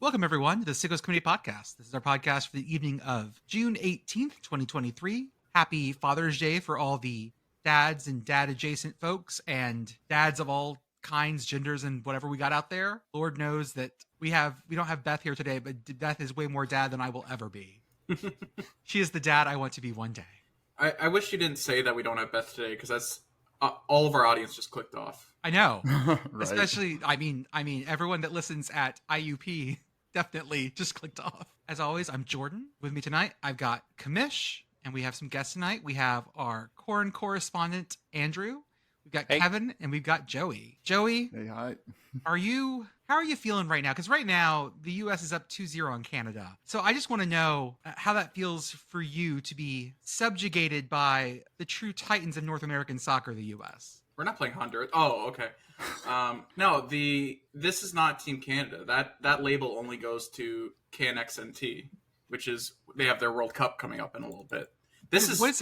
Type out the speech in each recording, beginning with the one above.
Welcome, everyone, to the Sickos Committee Podcast. This is our podcast for the evening of June 18th, 2023. Happy Father's Day for all the dads and dad-adjacent folks and dads of all kinds, genders, and whatever we got out there. Lord knows that we don't have Beth here today, but Beth is way more dad than I will ever be. She is the dad I want to be one day. I wish you didn't say that we don't have Beth today, because that's all of our audience just clicked off. I know. Right. Especially, I mean, everyone that listens at IUP definitely just clicked off. As always, I'm Jordan. With me tonight, I've got Commish, and we have some guests tonight. We have our corn correspondent, Andrew. We've got Kevin, and we've got Joey. Joey, Hey, hi. how are you feeling right now? Because right now, the U.S. is up 2-0 on Canada. So I just want to know how that feels for you to be subjugated by the true titans of North American soccer, the U.S. We're not playing Honduras. Oh, okay. No, this is not Team Canada. That label only goes to CanXNT, which is they have their World Cup coming up in a little bit. What is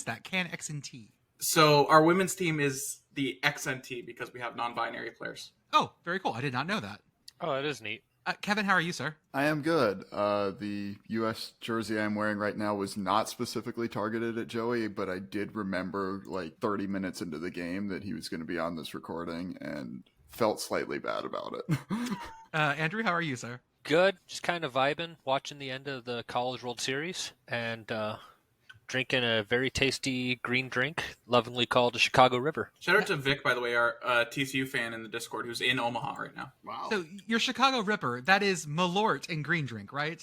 that? CanXNT. So our women's team is the XNT because we have non-binary players. Oh, very cool. I did not know that. Oh, that is neat. Kevin, how are you, sir? I am good. The U.S. jersey I'm wearing right now was not specifically targeted at Joey, but I did remember like 30 minutes into the game that he was going to be on this recording and felt slightly bad about it. Andrew, how are you, sir? Good. Just kind of vibing, watching the end of the College World Series, and drinking a very tasty green drink, lovingly called the Chicago River. Shout out to Vic, by the way, our TCU fan in the Discord, who's in Omaha right now. Wow. So your Chicago Ripper, that is Malort and green drink, right?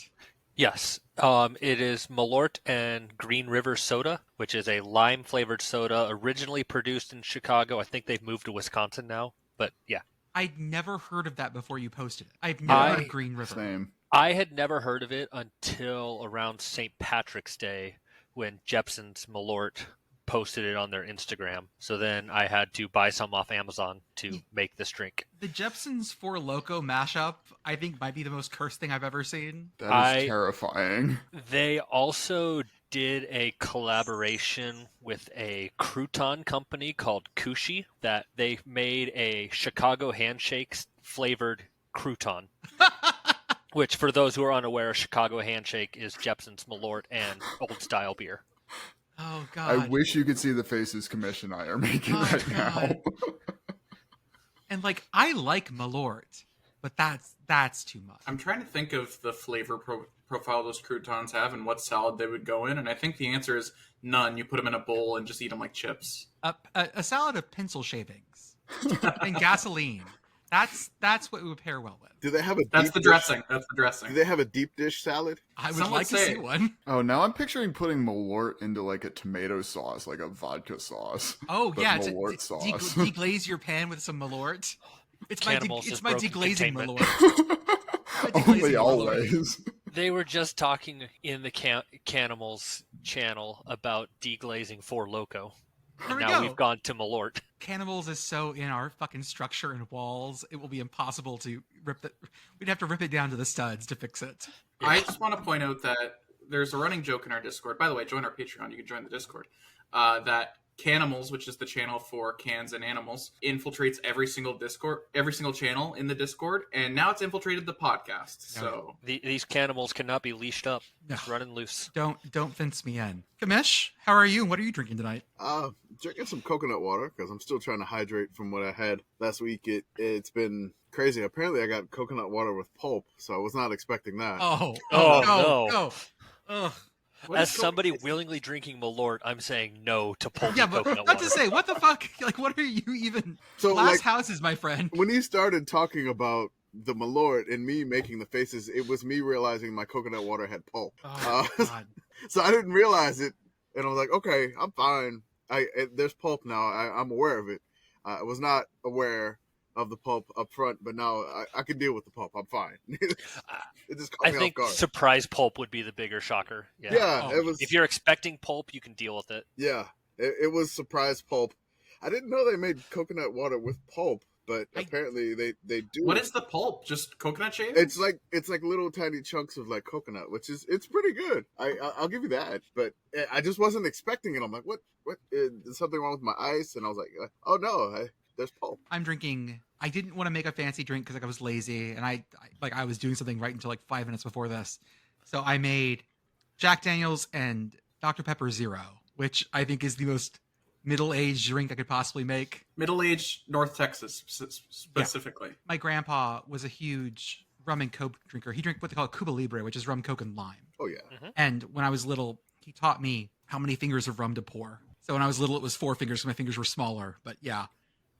Yes. It is Malort and Green River Soda, which is a lime-flavored soda originally produced in Chicago. I think they've moved to Wisconsin now, but yeah. I'd never heard of that before you posted it. I've never heard of Green River. Same. I had never heard of it until around St. Patrick's Day, when Jepson's Malort posted it on their Instagram. So then I had to buy some off Amazon to make this drink. The Jepson's Four Loko mashup, I think, might be the most cursed thing I've ever seen. That is terrifying. They also did a collaboration with a crouton company called Kushi that they made a Chicago Handshakes flavored crouton. Which, for those who are unaware, Chicago Handshake is Jepson's Malort and old-style beer. Oh, God. I wish you could see the faces Commish and I are making right now. And, I like Malort, but that's too much. I'm trying to think of the flavor profile those croutons have and what salad they would go in, and I think the answer is none. You put them in a bowl and just eat them like chips. A salad of pencil shavings and gasoline. That's what it would pair well with. Do they have a? That's the dressing. That's the dressing. Do they have a deep dish salad? I would Some like would to say. see one. Oh, now I'm picturing putting Malort into like a tomato sauce, like a vodka sauce. Oh, but yeah. Malort sauce. Deglaze your pan with some Malort. It's my broken deglazing containment. Malort. Only always. They were just talking in the Canimals channel about deglazing Four Loko. There we Now go. we've gone to Malort. Cannibals is so in our fucking structure and walls, it will be impossible to rip it. We'd have to rip it down to the studs to fix it. I just want to point out that there's a running joke in our Discord. By the way, join our Patreon. You can join the Discord. That Canimals, which is the channel for cans and animals, infiltrates every single channel in the Discord, and now it's infiltrated the podcast. So These Canimals cannot be leashed up. Just running loose. Don't fence me in. Kamish, how are you? What are you drinking tonight? Drinking some coconut water because I'm still trying to hydrate from what I had last week. It's been crazy. Apparently, I got coconut water with pulp, so I was not expecting that. Oh, no. no. Ugh. As somebody willingly drinking Malort, I'm saying no to pulpy Yeah, but coconut not water. to say, what the fuck? What are you even? So, Glass houses, my friend. When he started talking about the Malort and me making the faces, it was me realizing my coconut water had pulp. Oh, God. So I didn't realize it, and I was like, okay, I'm fine. There's pulp now. I'm aware of it. I was not aware of the pulp up front, but now I can deal with the pulp. I'm fine. It just caught I me think off guard. surprise pulp would be the bigger shocker. Yeah, it was. If you're expecting pulp, you can deal with it. Yeah, it was surprise pulp. I didn't know they made coconut water with pulp, but apparently they do. what is the pulp? Just coconut shavings? It's like little tiny chunks of like coconut, which is it's pretty good. I'll give you that, but I just wasn't expecting it. I'm like, what? Is something wrong with my ice? And I was like, oh no, there's pulp. I'm drinking I didn't want to make a fancy drink because like I was lazy and I was doing something right until like 5 minutes before this. So I made Jack Daniels and Dr. Pepper Zero, which I think is the most middle-aged drink I could possibly make. Middle-aged North Texas specifically. My grandpa was a huge rum and coke drinker. He drank what they call Cuba Libre, which is rum, coke, and lime. Oh yeah. And when I was little, he taught me how many fingers of rum to pour. So when I was little, it was 4 fingers because my fingers were smaller. But yeah,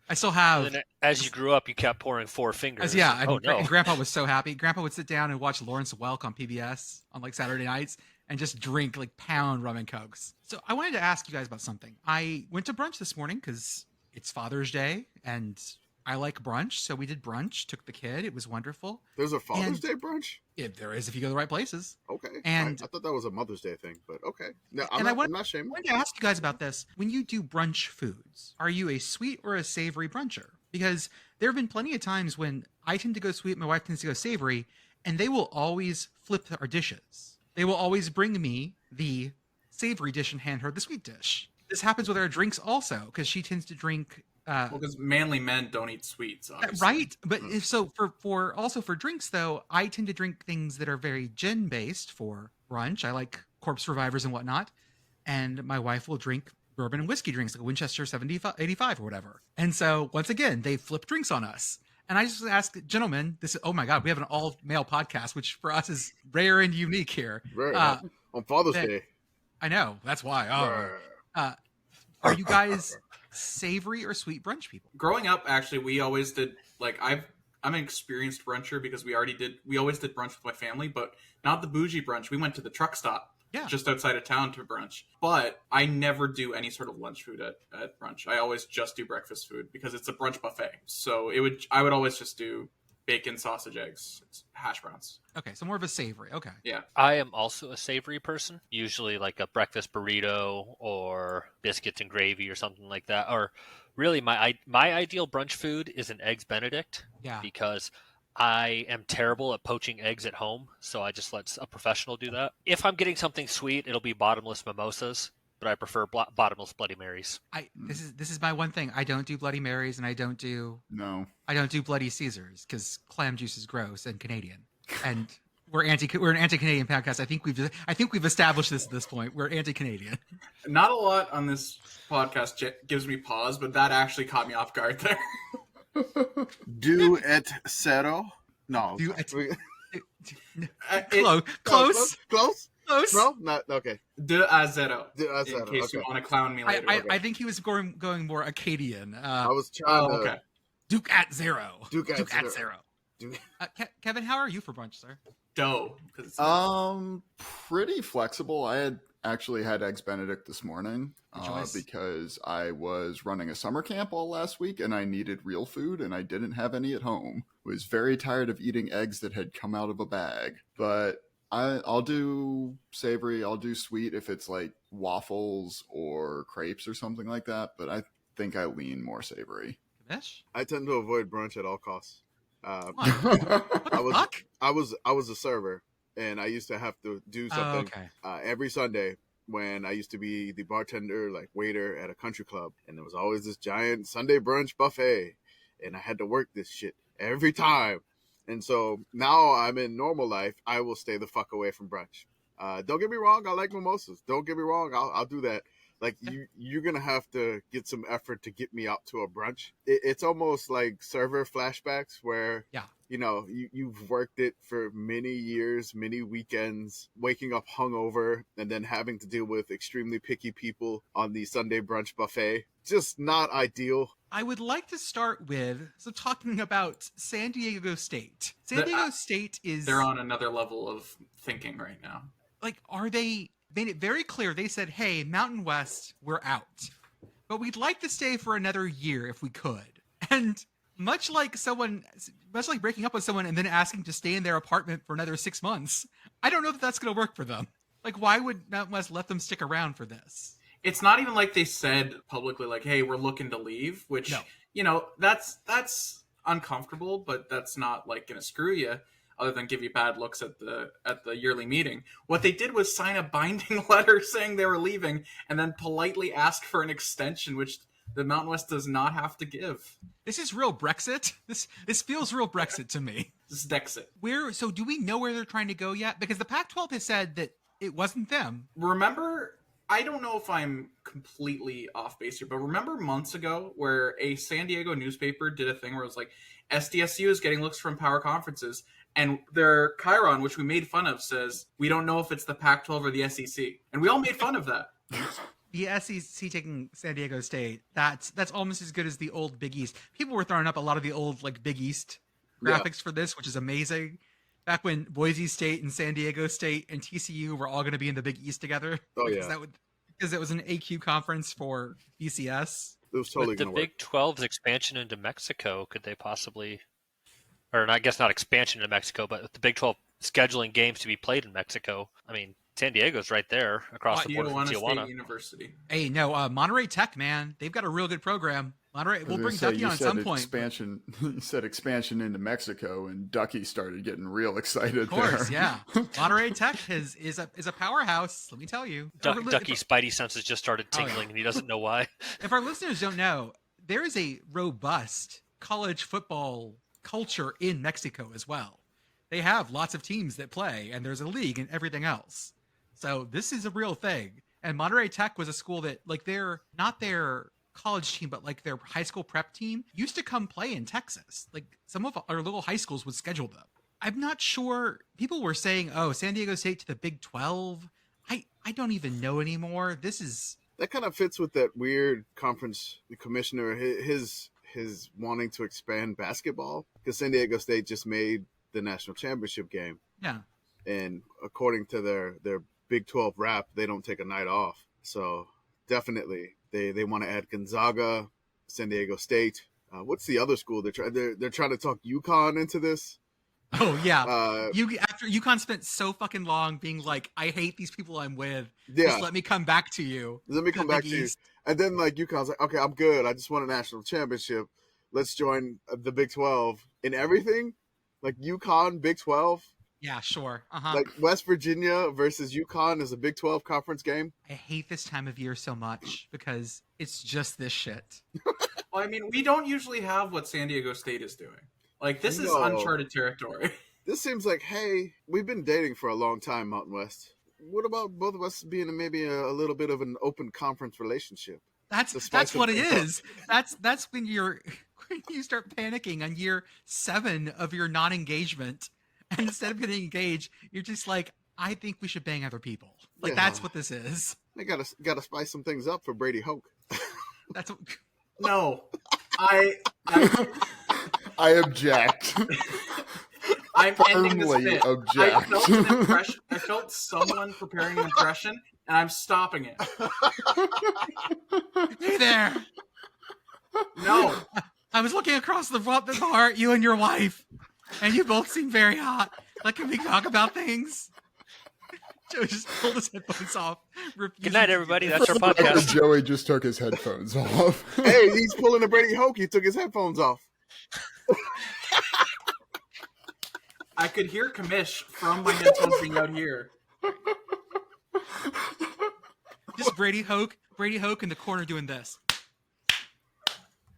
I still have. And then as you grew up, you kept pouring 4 fingers. And Grandpa was so happy. Grandpa would sit down and watch Lawrence Welk on PBS on like Saturday nights and just drink like pound rum and cokes. So I wanted to ask you guys about something. I went to brunch this morning because it's Father's Day and I like brunch. So we did brunch, took the kid. It was wonderful. There's a Father's Day brunch? If there is, if you go to the right places. Okay. And I thought that was a Mother's Day thing, but okay. No, I'm not ashamed. I wanted to ask you guys about this. When you do brunch foods, are you a sweet or a savory bruncher? Because there have been plenty of times when I tend to go sweet, my wife tends to go savory, and they will always flip our dishes. They will always bring me the savory dish and hand her the sweet dish. This happens with our drinks also, because she tends to drink. Because manly men don't eat sweets, obviously. Right? But if so, for drinks though, I tend to drink things that are very gin based for brunch. I like corpse revivers and whatnot, and my wife will drink bourbon and whiskey drinks like a Winchester 85 or whatever. And so once again, they flip drinks on us. And I just ask, gentlemen, oh my God, we have an all male podcast, which for us is rare and unique here. Right. On Father's Day. I know. That's why. Are you guys savory or sweet brunch people? Growing up, actually, we always did I'm an experienced bruncher because we always did brunch with my family, but not the bougie brunch. We went to the truck stop. Yeah. Just outside of town to brunch. But I never do any sort of lunch food at brunch. I always just do breakfast food because it's a brunch buffet. So I would always just do bacon, sausage, eggs, hash browns. Okay, so more of a savory. Okay. Yeah. I am also a savory person, usually like a breakfast burrito or biscuits and gravy or something like that. Or really my ideal brunch food is an Eggs Benedict. Yeah. Because I am terrible at poaching eggs at home, so I just let a professional do that. If I'm getting something sweet, it'll be bottomless mimosas, but I prefer bottomless Bloody Marys. This is my one thing. I don't do Bloody Marys, and I don't do Bloody Caesars because clam juice is gross and Canadian. And we're an anti-Canadian podcast. I think we've established this at this point. We're anti-Canadian. Not a lot on this podcast gives me pause, but that actually caught me off guard there. Do et cero? No. Close. No, not okay. De a zero. In case you want to clown me later. I think he was going more Acadian. I was trying to. Okay. Duke at zero. Duke at zero. Kevin, how are you for brunch, sir? Dough. Pretty flexible. I had actually had Eggs Benedict this morning because I was running a summer camp all last week and I needed real food and I didn't have any at home. Was very tired of eating eggs that had come out of a bag. But I'll do savory, I'll do sweet if it's like waffles or crepes or something like that. But I think I lean more savory. Commish? I tend to avoid brunch at all costs. I was a server, and I used to have to do something every Sunday when I used to be the bartender, like waiter at a country club, and there was always this giant Sunday brunch buffet, and I had to work this shit every time. And so now I'm in normal life. I will stay the fuck away from brunch. Don't get me wrong. I like mimosas. Don't get me wrong. I'll do that. Like you're going to have to get some effort to get me out to a brunch. It's almost like server flashbacks where, you've worked it for many years, many weekends, waking up hungover and then having to deal with extremely picky people on the Sunday brunch buffet. Just not ideal. I would like to start with talking about San Diego State. San Diego State they're on another level of thinking right now. Like, they made it very clear. They said, hey, Mountain West, we're out. But we'd like to stay for another year if we could. And much like breaking up with someone and then asking to stay in their apartment for another 6 months, I don't know if that's going to work for them. Like, why would Mountain West let them stick around for this? It's not even like they said publicly, like, hey, we're looking to leave, which, that's uncomfortable, but that's not, like, going to screw you, other than give you bad looks at the yearly meeting. What they did was sign a binding letter saying they were leaving and then politely ask for an extension, which The Mountain West does not have to give. This is real Brexit. This feels real Brexit to me. This is Dexit. So do we know where they're trying to go yet? Because the Pac-12 has said that it wasn't them. Remember, I don't know if I'm completely off base here, but remember months ago where a San Diego newspaper did a thing where it was like, SDSU is getting looks from power conferences, and their Chiron, which we made fun of, says, we don't know if it's the Pac-12 or the SEC. And we all made fun of that. The SEC taking San Diego State, that's almost as good as the old Big East. People were throwing up a lot of the old like Big East graphics for this, which is amazing. Back when Boise State and San Diego State and TCU were all going to be in the Big East together. Oh, because yeah. Because it was an AQ conference for BCS. It was totally With the going to work. Big 12's expansion into Mexico, could they possibly, or I guess not expansion into Mexico, but with the Big 12 scheduling games to be played in Mexico, I mean, San Diego's right there across the border from Tijuana Tijuana. State University. Hey, no, Monterey Tech, man, they've got a real good program. Monterey, we'll bring Ducky on at some point. You said expansion into Mexico, and Ducky started getting real excited. Of course, there. yeah. Monterey Tech is a powerhouse. Let me tell you. Ducky's spidey senses just started Oh, yeah. tingling, and he doesn't know why. If our listeners don't know, there is a robust college football culture in Mexico as well. They have lots of teams that play, and there's a league and everything else. So this is a real thing. And Monterey Tech was a school that, like, they're not their college team, but like their high school prep team used to come play in Texas. Like some of our little high schools would schedule them. I'm not sure. People were saying, oh, San Diego State to the Big 12. I don't even know anymore. That kind of fits with that weird conference, the commissioner, his wanting to expand basketball, because San Diego State just made the national championship game. Yeah. And according to their Big 12 rap, they don't take a night off. So definitely they want to add Gonzaga, San Diego State. What's the other school they're trying to talk UConn into this? Oh yeah. After UConn spent so fucking long being like, I hate these people I'm with. Yeah. Just let me come back to you. Let me come back to you. And then like UConn's like, okay, I'm good. I just won a national championship. Let's join the Big 12 in everything. Like UConn, Big 12. Yeah, sure. Uh-huh. Like West Virginia versus UConn is a Big 12 conference game. I hate this time of year so much because it's just this shit. Well, I mean, we don't usually have what San Diego State is doing. Like, this is No. uncharted territory. This seems like, hey, we've been dating for a long time, Mountain West. What about both of us being in maybe a little bit of an open conference relationship? That's what it is. That's when you start panicking on year 7 of your non-engagement. And instead of getting engaged, you're just like, I think we should bang other people. Like, Yeah. that's what this is. They gotta spice some things up for Brady Hoke. That's what... No. I object. I'm ending this Firmly bit. object. I felt someone preparing an impression, and I'm stopping it. Hey there. No. I was looking across the bar at you and your wife, and you both seem very hot. Like, can we talk about things? Joe just pulled his headphones off. Good night, everybody. That's our After podcast. Joey just took his headphones off. Hey, he's pulling a Brady Hoke. He took his headphones off. I could hear Commish from my headphones being out here. Just Brady Hoke in the corner doing this.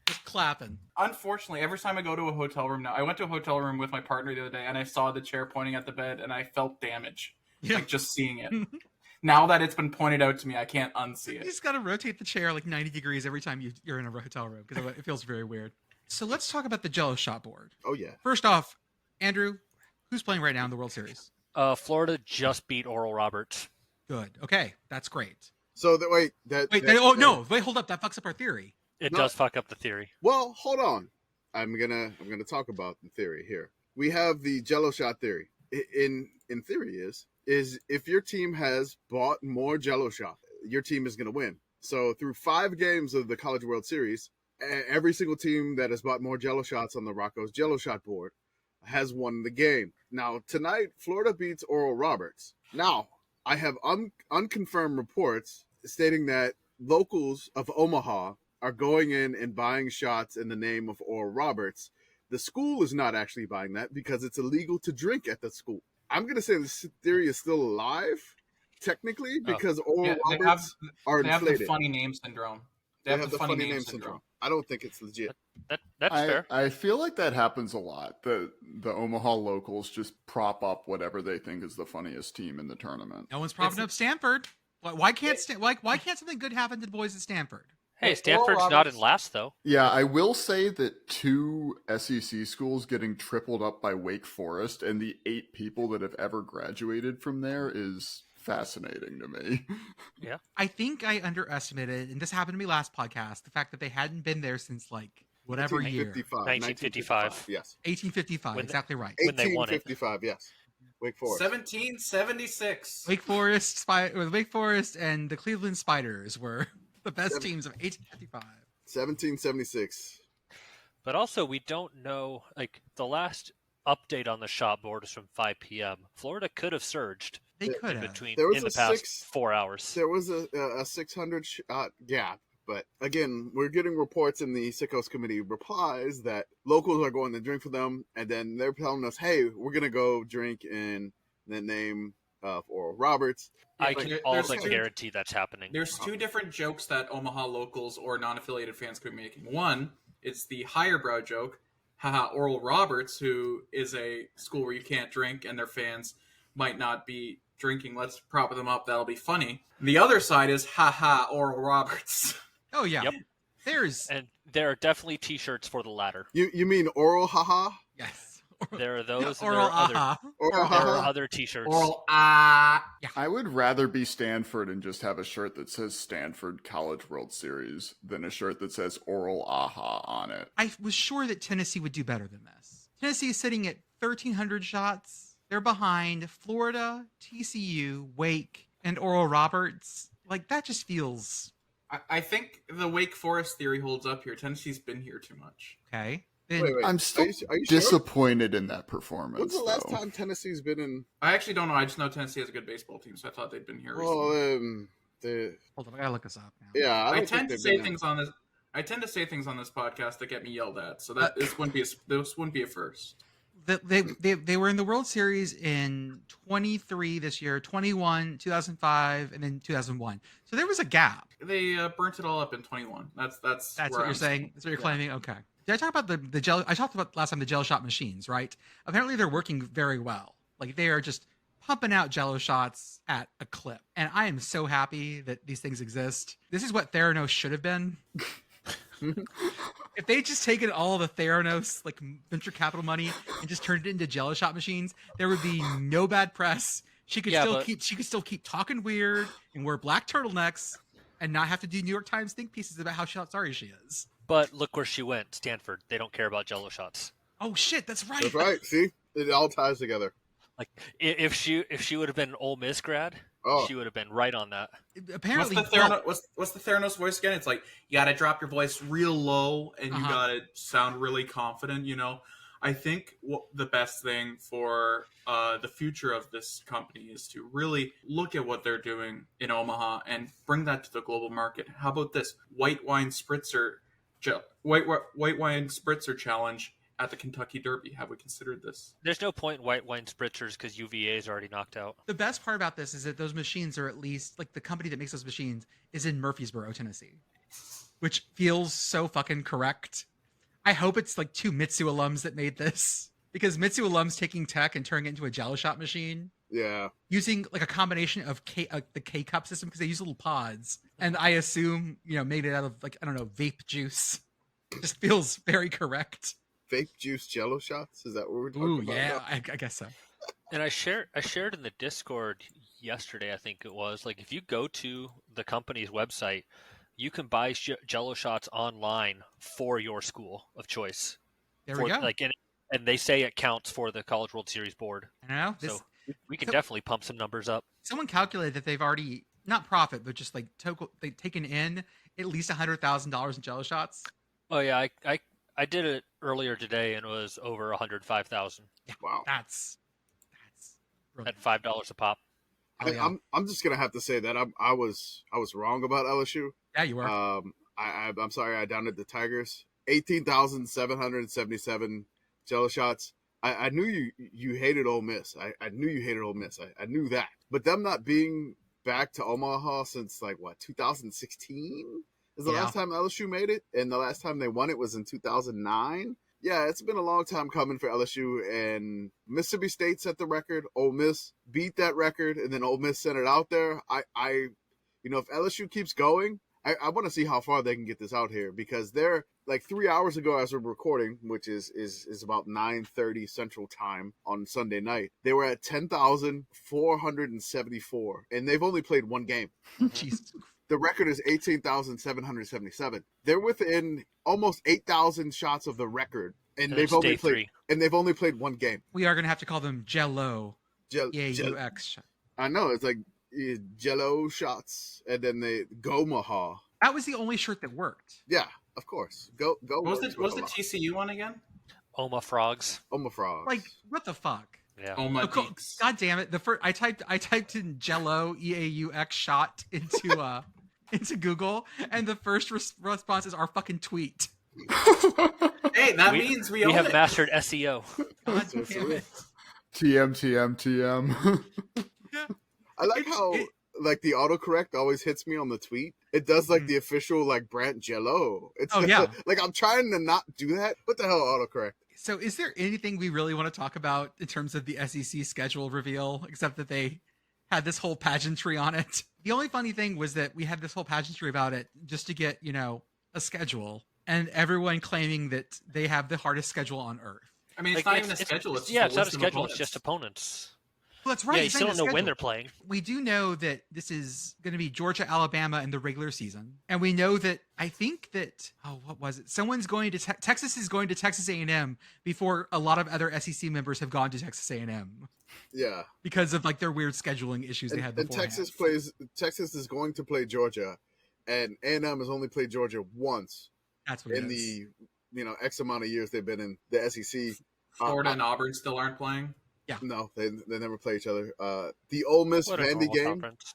Just clapping. Unfortunately, every time I go to a hotel room now, I went to a hotel room with my partner the other day, and I saw the chair pointing at the bed, and I felt damage. Yeah. Like, just seeing it. Now that it's been pointed out to me, I can't unsee You it. just got to rotate the chair like 90 degrees every time you're in a hotel room because it feels very weird. So let's talk about the Jello shot board. Oh, yeah. First off, Andrew, who's playing right now in the World Series? Florida just beat Oral Roberts. Good. Okay, that's great. So, Wait, hold up. That fucks up our theory. It No. does fuck up the theory. Well, hold on. I'm gonna talk about the theory here. We have the Jello shot theory. In theory is if your team has bought more Jello shot, your team is gonna win. So through 5 games of the College World Series, every single team that has bought more Jello shots on the Rocco's Jello shot board has won the game. Now tonight, Florida beats Oral Roberts. Now I have unconfirmed reports stating that locals of Omaha are going in and buying shots in the name of Oral Roberts. The school is not actually buying that because it's illegal to drink at the school. I'm going to say this theory is still alive, technically, because Oral Roberts are they have the inflated. funny name syndrome. They have the funny name syndrome. I don't think it's legit. That's fair. I feel like that happens a lot. The Omaha locals just prop up whatever they think is the funniest team in the tournament. No one's propping up Stanford. Why can't something good happen to the boys at Stanford? Hey, Oral Stanford's not in Roberts. last though. Yeah, I will say that 2 SEC schools getting tripled up by Wake Forest and the 8 people that have ever graduated from there is fascinating to me. I think I underestimated, and this happened to me last podcast, the fact that they hadn't been there since like whatever year. 1955. Yes. 1855, When- exactly right. When they won it. 1855, yes. Wake Forest. 1776. Wake Forest and the Cleveland Spiders were the best teams of 1855. 1776. But also, we don't know, like, the last update on the shot board is from 5 p.m. Florida could have surged They could have. between There was in the a past 6 4 hours. There was a 600 shot gap, but again, we're getting reports in the Sickos Committee replies that locals are going to drink for them, and then they're telling us, "Hey, we're gonna go drink in the name of Oral Roberts." I Like, can there's almost two- guarantee that's happening. There's 2 different jokes that Omaha locals or non-affiliated fans could be making. One, it's the higher brow joke, haha, Oral Roberts, who is a school where you can't drink and their fans might not be drinking. Let's prop them up. That'll be funny. The other side is, haha, Oral Roberts. Oh yeah. Yep. There's And there are definitely T-shirts for the latter. You mean oral haha? yes. There are those, and Oral there are other, aha. Oral there are haha? other T-shirts. Oral I would rather be Stanford and just have a shirt that says Stanford College World Series than a shirt that says Oral Aha on it. I was sure that Tennessee would do better than this. Tennessee is sitting at 1,300 shots. They're behind Florida, TCU, Wake, and Oral Roberts. Like, that just feels I think the Wake Forest theory holds up here. Tennessee's been here too much. okay. Wait. I'm still Are you sure? disappointed in that performance. When's the last though. time Tennessee's been in? I actually don't know. I just know Tennessee has a good baseball team, so I thought they'd been here recently. Well, Hold on, I gotta look this up now. yeah, I don't tend think to they've say been things on this. I tend to say things on this podcast that get me yelled at. So that this wouldn't be a first. They were in the World Series in 23 this year, 21, 2005, and then 2001. So there was a gap. They burnt it all up in 21. That's That's where what you're I'm saying. That's what you're Yeah. claiming. Okay. Did I talk about the gel? I talked about last time the gel shot machines, right? Apparently they're working very well. Like they are just pumping out Jello shots at a clip, and I am so happy that these things exist. This is what Theranos should have been. If they just taken all the Theranos like venture capital money and just turned it into Jello shot machines, there would be no bad press. She could still keep talking weird and wear black turtlenecks and not have to do New York Times think pieces about how sorry she is. But look where she went, Stanford. They don't care about Jello shots. Oh shit, that's right. That's right. See, it all ties together. Like if she would have been an Ole Miss grad, Oh. she would have been right on that. Apparently, what's the Theranos voice again? It's like you got to drop your voice real low and you got to sound really confident. You know, I think the best thing for the future of this company is to really look at what they're doing in Omaha and bring that to the global market. How about this white wine spritzer challenge at the Kentucky Derby? Have we considered this? There's no point in white wine spritzers because UVA is already knocked out. the best part about this is that those machines are at least like the company that makes those machines is in Murfreesboro, Tennessee, which feels so fucking correct. I hope it's like 2 Mitsu alums that made this because Mitsu alums taking tech and turning it into a Jello shot machine Yeah. using like a combination of the K cup system because they use little pods and I assume made it out of like I don't know vape juice. It just feels very correct. Vape juice Jello shots. Is that what we're talking Ooh, about? yeah, now? I guess so. And I shared in the Discord yesterday, I think it was, like if you go to the company's website, you can buy Jello shots online for your school of choice. There we go. Like, and they say it counts for the College World Series board. I don't know. This, So we can definitely pump some numbers up. someone calculated that they've already not profit, but just like they've taken in at least $100,000 in Jello shots. Oh yeah, I did it earlier today and it was over 105,000 Wow. That's brilliant. at $5 a pop. Oh, yeah. I'm just gonna have to say that I was wrong about LSU. Yeah, you were. I'm sorry I downed the Tigers. 18,777 Jello shots. I knew you hated Ole Miss. I knew you hated Ole Miss. I knew that. But them not being back to Omaha since like what 2016. Is the Yeah. last time LSU made it, and the last time they won it was in 2009. Yeah, it's been a long time coming for LSU, and Mississippi State set the record. Ole Miss beat that record, and then Ole Miss sent it out there. If LSU keeps going, I want to see how far they can get this out here, because they're like 3 hours ago as we're recording, which is about 9:30 Central Time on Sunday night. They were at 10,474, and they've only played one game. Jesus. The record is 18,777. They're within almost 8,000 shots of the record, and they've only played one game. We are going to have to call them Jello. EAUX. I know, it's like Jello shots, and then they Gomaha. That was the only shirt that worked. Yeah, of course. Go. What was the TCU one again? Oma Frogs. Oma Frogs. Like, what the fuck? Yeah. Oma Oh, Geeks. God damn it! The first I typed in Jello EAUX shot into Google, and the first response is our fucking tweet. Hey, that means we own have it. mastered SEO. God damn it! TM. I like how like the autocorrect always hits me on the tweet. It does like the official like Brant Jello. It's like I'm trying to not do that. What the hell, autocorrect? So, is there anything we really want to talk about in terms of the SEC schedule reveal, except that they had this whole pageantry on it? The only funny thing was that we had this whole pageantry about it just to get, a schedule, and everyone claiming that they have the hardest schedule on earth. I mean, it's not even a schedule. It's it's not a list of schedule. opponents. It's just opponents. Well, that's right. Yeah, you it's still not don't even know a when schedule. they're playing. We do know that this is going to be Georgia, Alabama in the regular season. And we know that, I think that, what was it? Someone's going to, Texas is going to Texas A&M before a lot of other SEC members have gone to Texas A&M. Yeah. Because of like their weird scheduling issues they had And before. Texas is going to play Georgia, and A&M has only played Georgia once That's what it in is. the X amount of years they've been in the SEC. Florida and Auburn still aren't playing. No, they never play each other. The Ole Miss What a Vandy normal game. conference.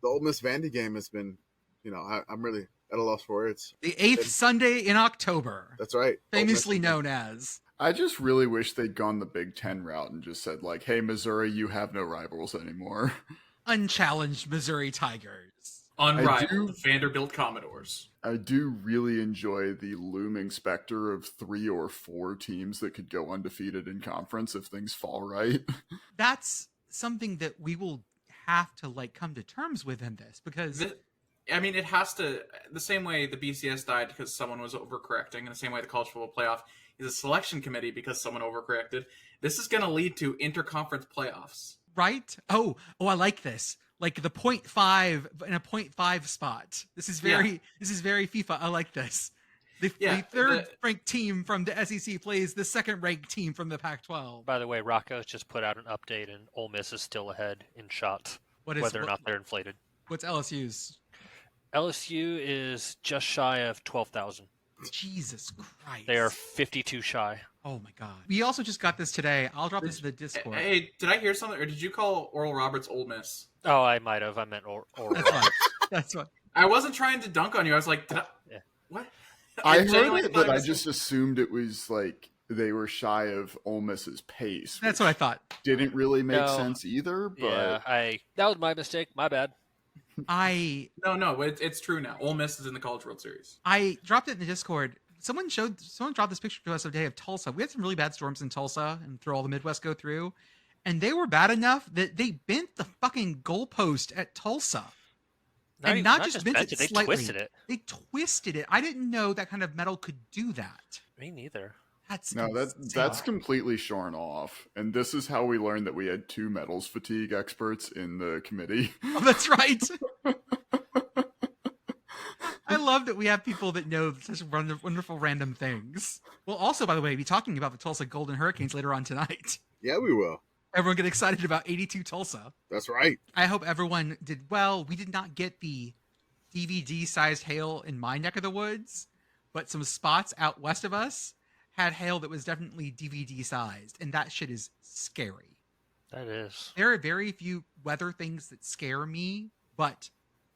The Ole Miss Vandy game has been, I'm really at a loss for words. The 8th Sunday in October. That's right. Famously known as. I just really wish they'd gone the Big Ten route and just said, like, hey, Missouri, you have no rivals anymore. Unchallenged Missouri Tigers. Unrivaled Vanderbilt Commodores. I do really enjoy the looming specter of 3 or 4 teams that could go undefeated in conference if things fall right. That's something that we will have to come to terms with in this, because It has to, the same way the BCS died because someone was overcorrecting, and the same way the college football playoff is a selection committee because someone overcorrected. This is going to lead to interconference playoffs. right? Oh, I like this. Like the 0.5 in a 0.5 spot. This is very FIFA. I like this. The third ranked team from the SEC plays the second ranked team from the Pac-12. By the way, Rocco's just put out an update, and Ole Miss is still ahead in shots, whether or not they're inflated. What's LSU's? LSU is just shy of 12,000. Jesus Christ. They are 52 shy. Oh my God. We also just got this today. I'll drop this in the Discord. Hey, did I hear something, or did you call Oral Roberts Ole Miss? Oh, I might have. I meant That's fine. That's fine. I wasn't trying to dunk on you. I was like, what? I heard genuinely it, thought but I was- just assumed it was like they were shy of Ole Miss's pace. That's what I thought. Didn't really make No. sense either, but Yeah, that was my mistake. My bad. No, it's true now. Ole Miss is in the College World Series. I dropped it in the Discord. Someone dropped this picture to us today of Tulsa. We had some really bad storms in Tulsa and through all the Midwest go through. And they were bad enough that they bent the fucking goalpost at Tulsa. Not just bent it they slightly. twisted it. They twisted it. I didn't know that kind of metal could do that. Me neither. That's that's completely shorn off. And this is how we learned that we had 2 metals fatigue experts in the committee. Oh, that's right. I love that we have people that know such wonderful random things. We'll also, by the way, be talking about the Tulsa Golden Hurricanes later on tonight. Yeah, we will. Everyone get excited about 82 Tulsa. That's right. I hope everyone did well. We did not get the DVD-sized hail in my neck of the woods, but some spots out west of us had hail that was definitely DVD-sized, and that shit is scary. That is. There are very few weather things that scare me, but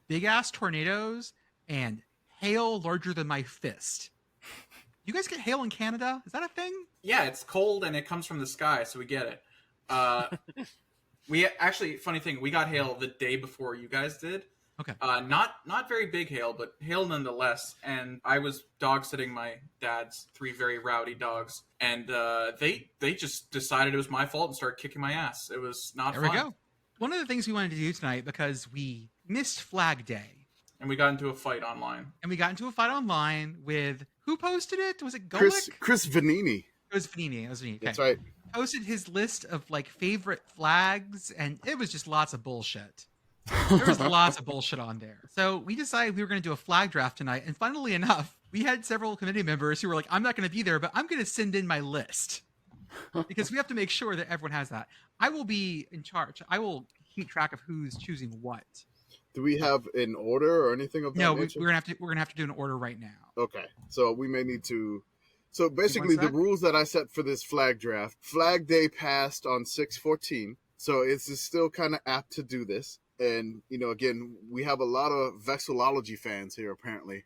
big-ass tornadoes and hail larger than my fist. You guys get hail in Canada? Is that a thing? Yeah, it's cold and it comes from the sky, so we get it. We actually, funny thing, we got hail the day before you guys did. Okay. Not very big hail, but hail nonetheless. And I was dog sitting my dad's 3 very rowdy dogs, and they just decided it was my fault and started kicking my ass. It was not There fun. we go. One of the things we wanted to do tonight, because we missed Flag Day, And we got into a fight online. with who posted it? Was it Chris Golick? Vanini. It was Vanini. Okay. That's right. Posted his list of like favorite flags, and it was just lots of bullshit. There was lots of bullshit on there. So we decided we were going to do a flag draft tonight. And funnily enough, we had several committee members who were like, I'm not going to be there, but I'm going to send in my list because we have to make sure that everyone has that. I will be in charge. I will keep track of who's choosing what. Do we have an order or anything of that No, nature? we're gonna have to do an order right now. Okay, so we may need to. So basically, the rules that I set for this flag draft, Flag Day passed on 6/14, so it's still kind of apt to do this. And again, we have a lot of vexillology fans here apparently,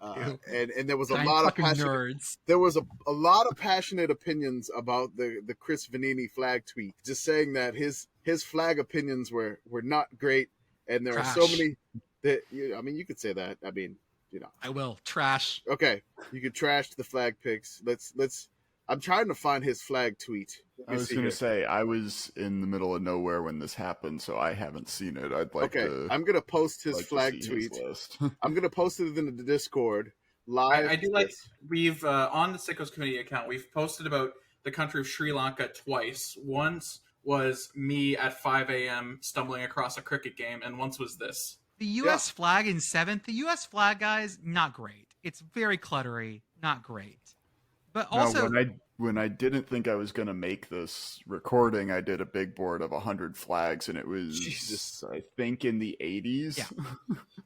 and there was a lot of passionate nerds. There was a lot of passionate opinions about the Chris Vanini flag tweet, just saying that his flag opinions were not great, and there are so many that you could say that. I will trash. Okay, you could trash the flag picks. Let's. I'm trying to find his flag tweet. I was going to say, I was in the middle of nowhere when this happened, so I haven't seen it. I'd like to. I'm going to post his flag tweet. I'm going to post it in the Discord live. I do like we've on the Sickos Committee account, we've posted about the country of Sri Lanka twice. Once was me at 5 a.m. stumbling across a cricket game, and once was this. The U.S. flag in 7th. The U.S. flag, guys, not great. It's very cluttery. Not great. But also, when I didn't think I was going to make this recording, I did a big board of 100 flags, and it was, I think, in the 80s. Yeah.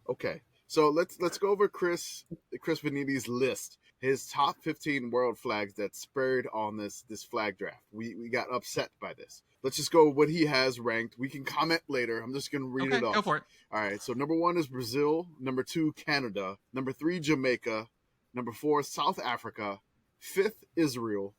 Okay, so let's go over Chris Vanini's list. His top 15 world flags that spurred on this flag draft. We got upset by this. Let's just go what he has ranked. We can comment later. I'm just going to read it off. Go for it. All right, so number 1 is Brazil. Number 2, Canada. Number 3, Jamaica. Number 4, South Africa. 5th, Israel.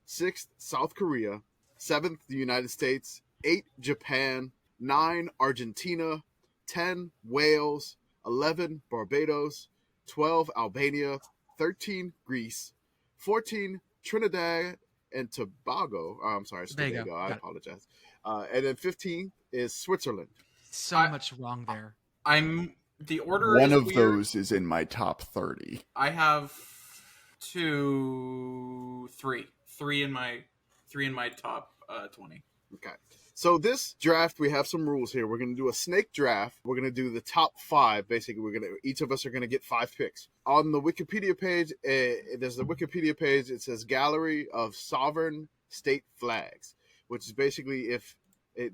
6th, South Korea. 7th, the United States. 8, Japan. 9, Argentina. 10, Wales. 11, Barbados. 12, Albania. 13, Greece. 14, Trinidad and Tobago. Oh, I'm sorry, Tobago. I apologize. And then 15 is Switzerland. So much wrong there. The order. One is of weird. those is in my top 30. I have 3 in my top 20. Okay. So this draft, we have some rules here. We're going to do a snake draft. We're going to do the top 5. Basically, each of us are going to get 5 picks. On the Wikipedia page, there's the Wikipedia page. It says Gallery of Sovereign State Flags, which is basically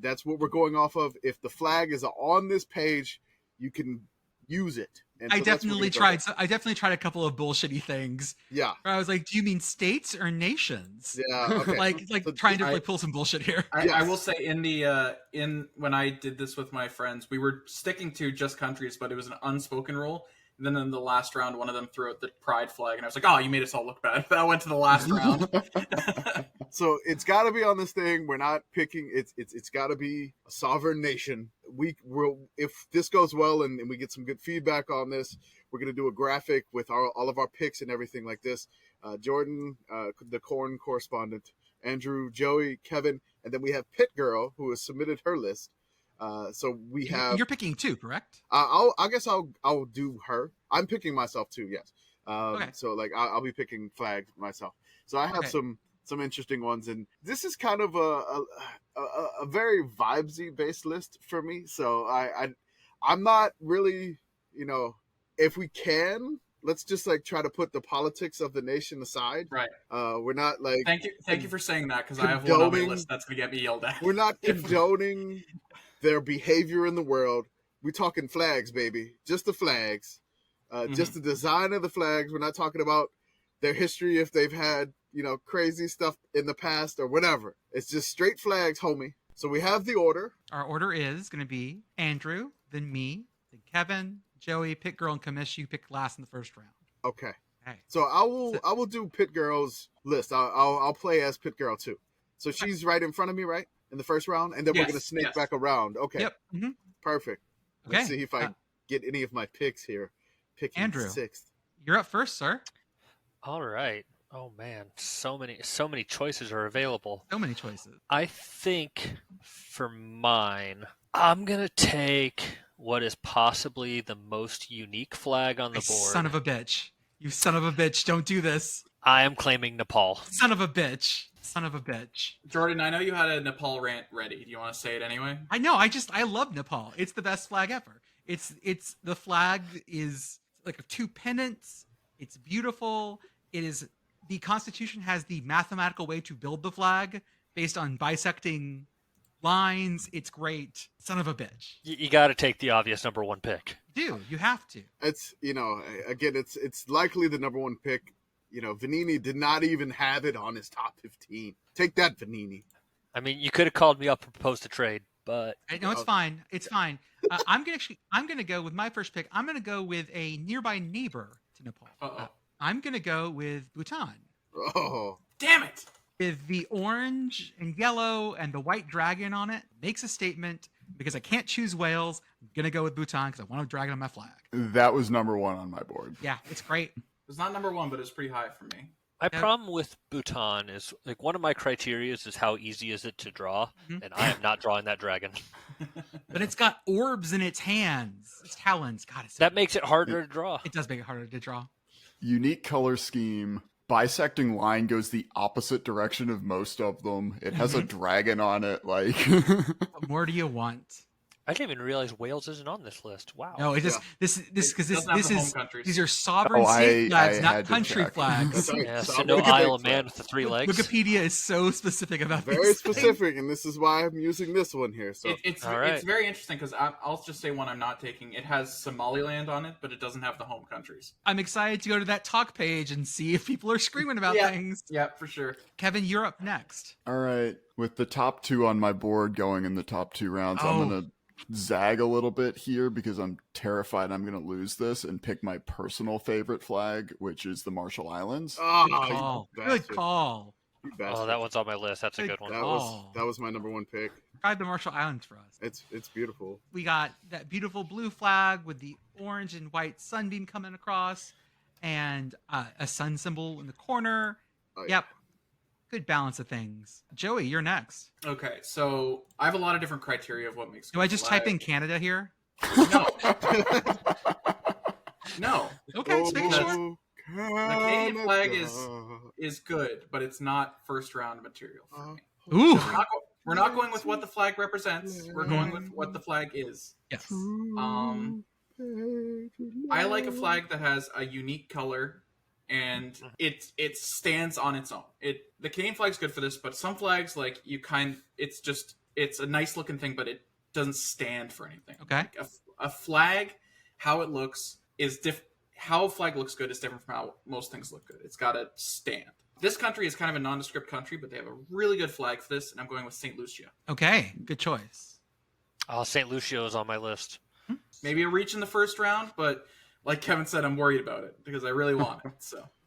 that's what we're going off of. If the flag is on this page, you can use it. And I so definitely tried. So I definitely tried a couple of bullshitty things. Yeah. Where I was like, "Do you mean states or nations?" Yeah. Okay. like So trying to pull some bullshit here. I will say in when I did this with my friends, we were sticking to just countries, but it was an unspoken rule. And then in the last round, one of them threw out the pride flag, and I was like, "Oh, you made us all look bad." That went to the last round. So it's got to be on this thing. We're not picking. It's got to be a sovereign nation. We will, if this goes well and we get some good feedback on this, we're gonna do a graphic with all of our picks and everything like this. Jordan, the corn correspondent, Andrew, Joey, Kevin, and then we have Pit Girl who has submitted her list. So we have. You're picking 2, correct? I guess I'll do her. I'm picking myself too. Yes. Okay. So like I'll be picking flags myself. So I have some interesting ones, and this is kind of a very vibesy based list for me. So I'm not really, if we can, let's just like try to put the politics of the nation aside. Right. We're not like thank you for saying that, because I have one on my list that's gonna get me yelled at. we're not condoning their behavior in the world. We're talking flags, baby. Just the flags. Just the design of the flags. We're not talking about their history, if they've had crazy stuff in the past or whatever. It's just straight flags, homie. So we have the order. Our order is going to be Andrew, then me, then Kevin, Joey, Pit Girl, and Commish. You pick last in the first round. Okay. Hey. So I will do Pit Girl's list. I'll play as Pit Girl too. So she's right in front of me, right, in the first round, and then we're gonna snake back around. Okay. Yep. Mm-hmm. Perfect. Let's see if I get any of my picks here. Picking Andrew. 6th. You're up first, sir. All right. Oh man, so many choices are available. So many choices. I think for mine, I'm gonna take what is possibly the most unique flag on the board. Son of a bitch. You son of a bitch. Don't do this. I am claiming Nepal. Son of a bitch. Son of a bitch. Jordan, I know you had a Nepal rant ready. Do you want to say it anyway? I know. I love Nepal. It's the best flag ever. It's the flag is like 2 pennants. It's beautiful. It is the Constitution has the mathematical way to build the flag based on bisecting lines. It's great. Son of a bitch. You got to take the obvious number 1 pick. You have to. It's, again, it's likely the number 1 pick. Vanini did not even have it on his top 15. Take that, Vanini. I mean, you could have called me up and proposed a trade, but I know it's fine. It's fine. I'm gonna go with my first pick. I'm gonna go with a nearby neighbor to Nepal. I'm gonna go with Bhutan. Oh, damn it! With the orange and yellow and the white dragon on it, makes a statement. Because I can't choose Wales, I'm gonna go with Bhutan because I want a dragon on my flag. That was number 1 on my board. Yeah, it's great. It's not number 1, but it's pretty high for me. my problem with Bhutan is like one of my criteria is how easy is it to draw, and I am not drawing that dragon. But it's got orbs in its hands, its talons. God, That makes it harder to draw. It does make it harder to draw. Unique color scheme. Bisecting line goes the opposite direction of most of them. It has a dragon on it. Like, What more do you want? I didn't even realize Wales isn't on this list. Wow. No, it just this because doesn't have this the home is countries. these are sovereign Oh, state flags, I not had to country check. flags. That's right. Yeah, so Sovereign no state Isle of flag. Man with the 3 legs. Wikipedia is so specific about Very these things. specific, and this is why I'm using this one here. So It's All right. it's very interesting because I'll just say one I'm not taking. It has Somaliland on it, but it doesn't have the home countries. I'm excited to go to that talk page and see if people are screaming about Yeah. things. Yeah, for sure. Kevin, you're up next. all right, with the top 2 on my board going in the top 2 rounds, Oh. I'm gonna zag a little bit here because I'm terrified I'm gonna lose this and pick my personal favorite flag, which is the Marshall Islands. oh, Good call. you Good bastard. call. You Oh, bastard. that one's on my list. That's a good one. That was my number 1 pick. Describe the Marshall Islands for us. It's beautiful. We got that beautiful blue flag with the orange and white sunbeam coming across, and a sun symbol in the corner. Oh, yeah. Yep. Good balance of things. Joey, you're next. Okay, so I have a lot of different criteria of what makes. Do I just type in Canada here? No. No. Okay, just making sure. Oh, The Canadian flag Canada. is good, but it's not first round material for me. Ooh. We're not going with what the flag represents. We're going with what the flag is. Yes. I like a flag that has a unique color and it stands on its own. The Canadian flag's good for this, but some flags like it's a nice looking thing, but it doesn't stand for anything. Okay. Like a flag, how it looks is how a flag looks good is different from how most things look good. It's got to stand. This country is kind of a nondescript country, but they have a really good flag for this, and I'm going with St. Lucia. Okay. Good choice. Oh, St. Lucia is on my list. Maybe a reach in the first round, but like Kevin said, I'm worried about it because I really want it.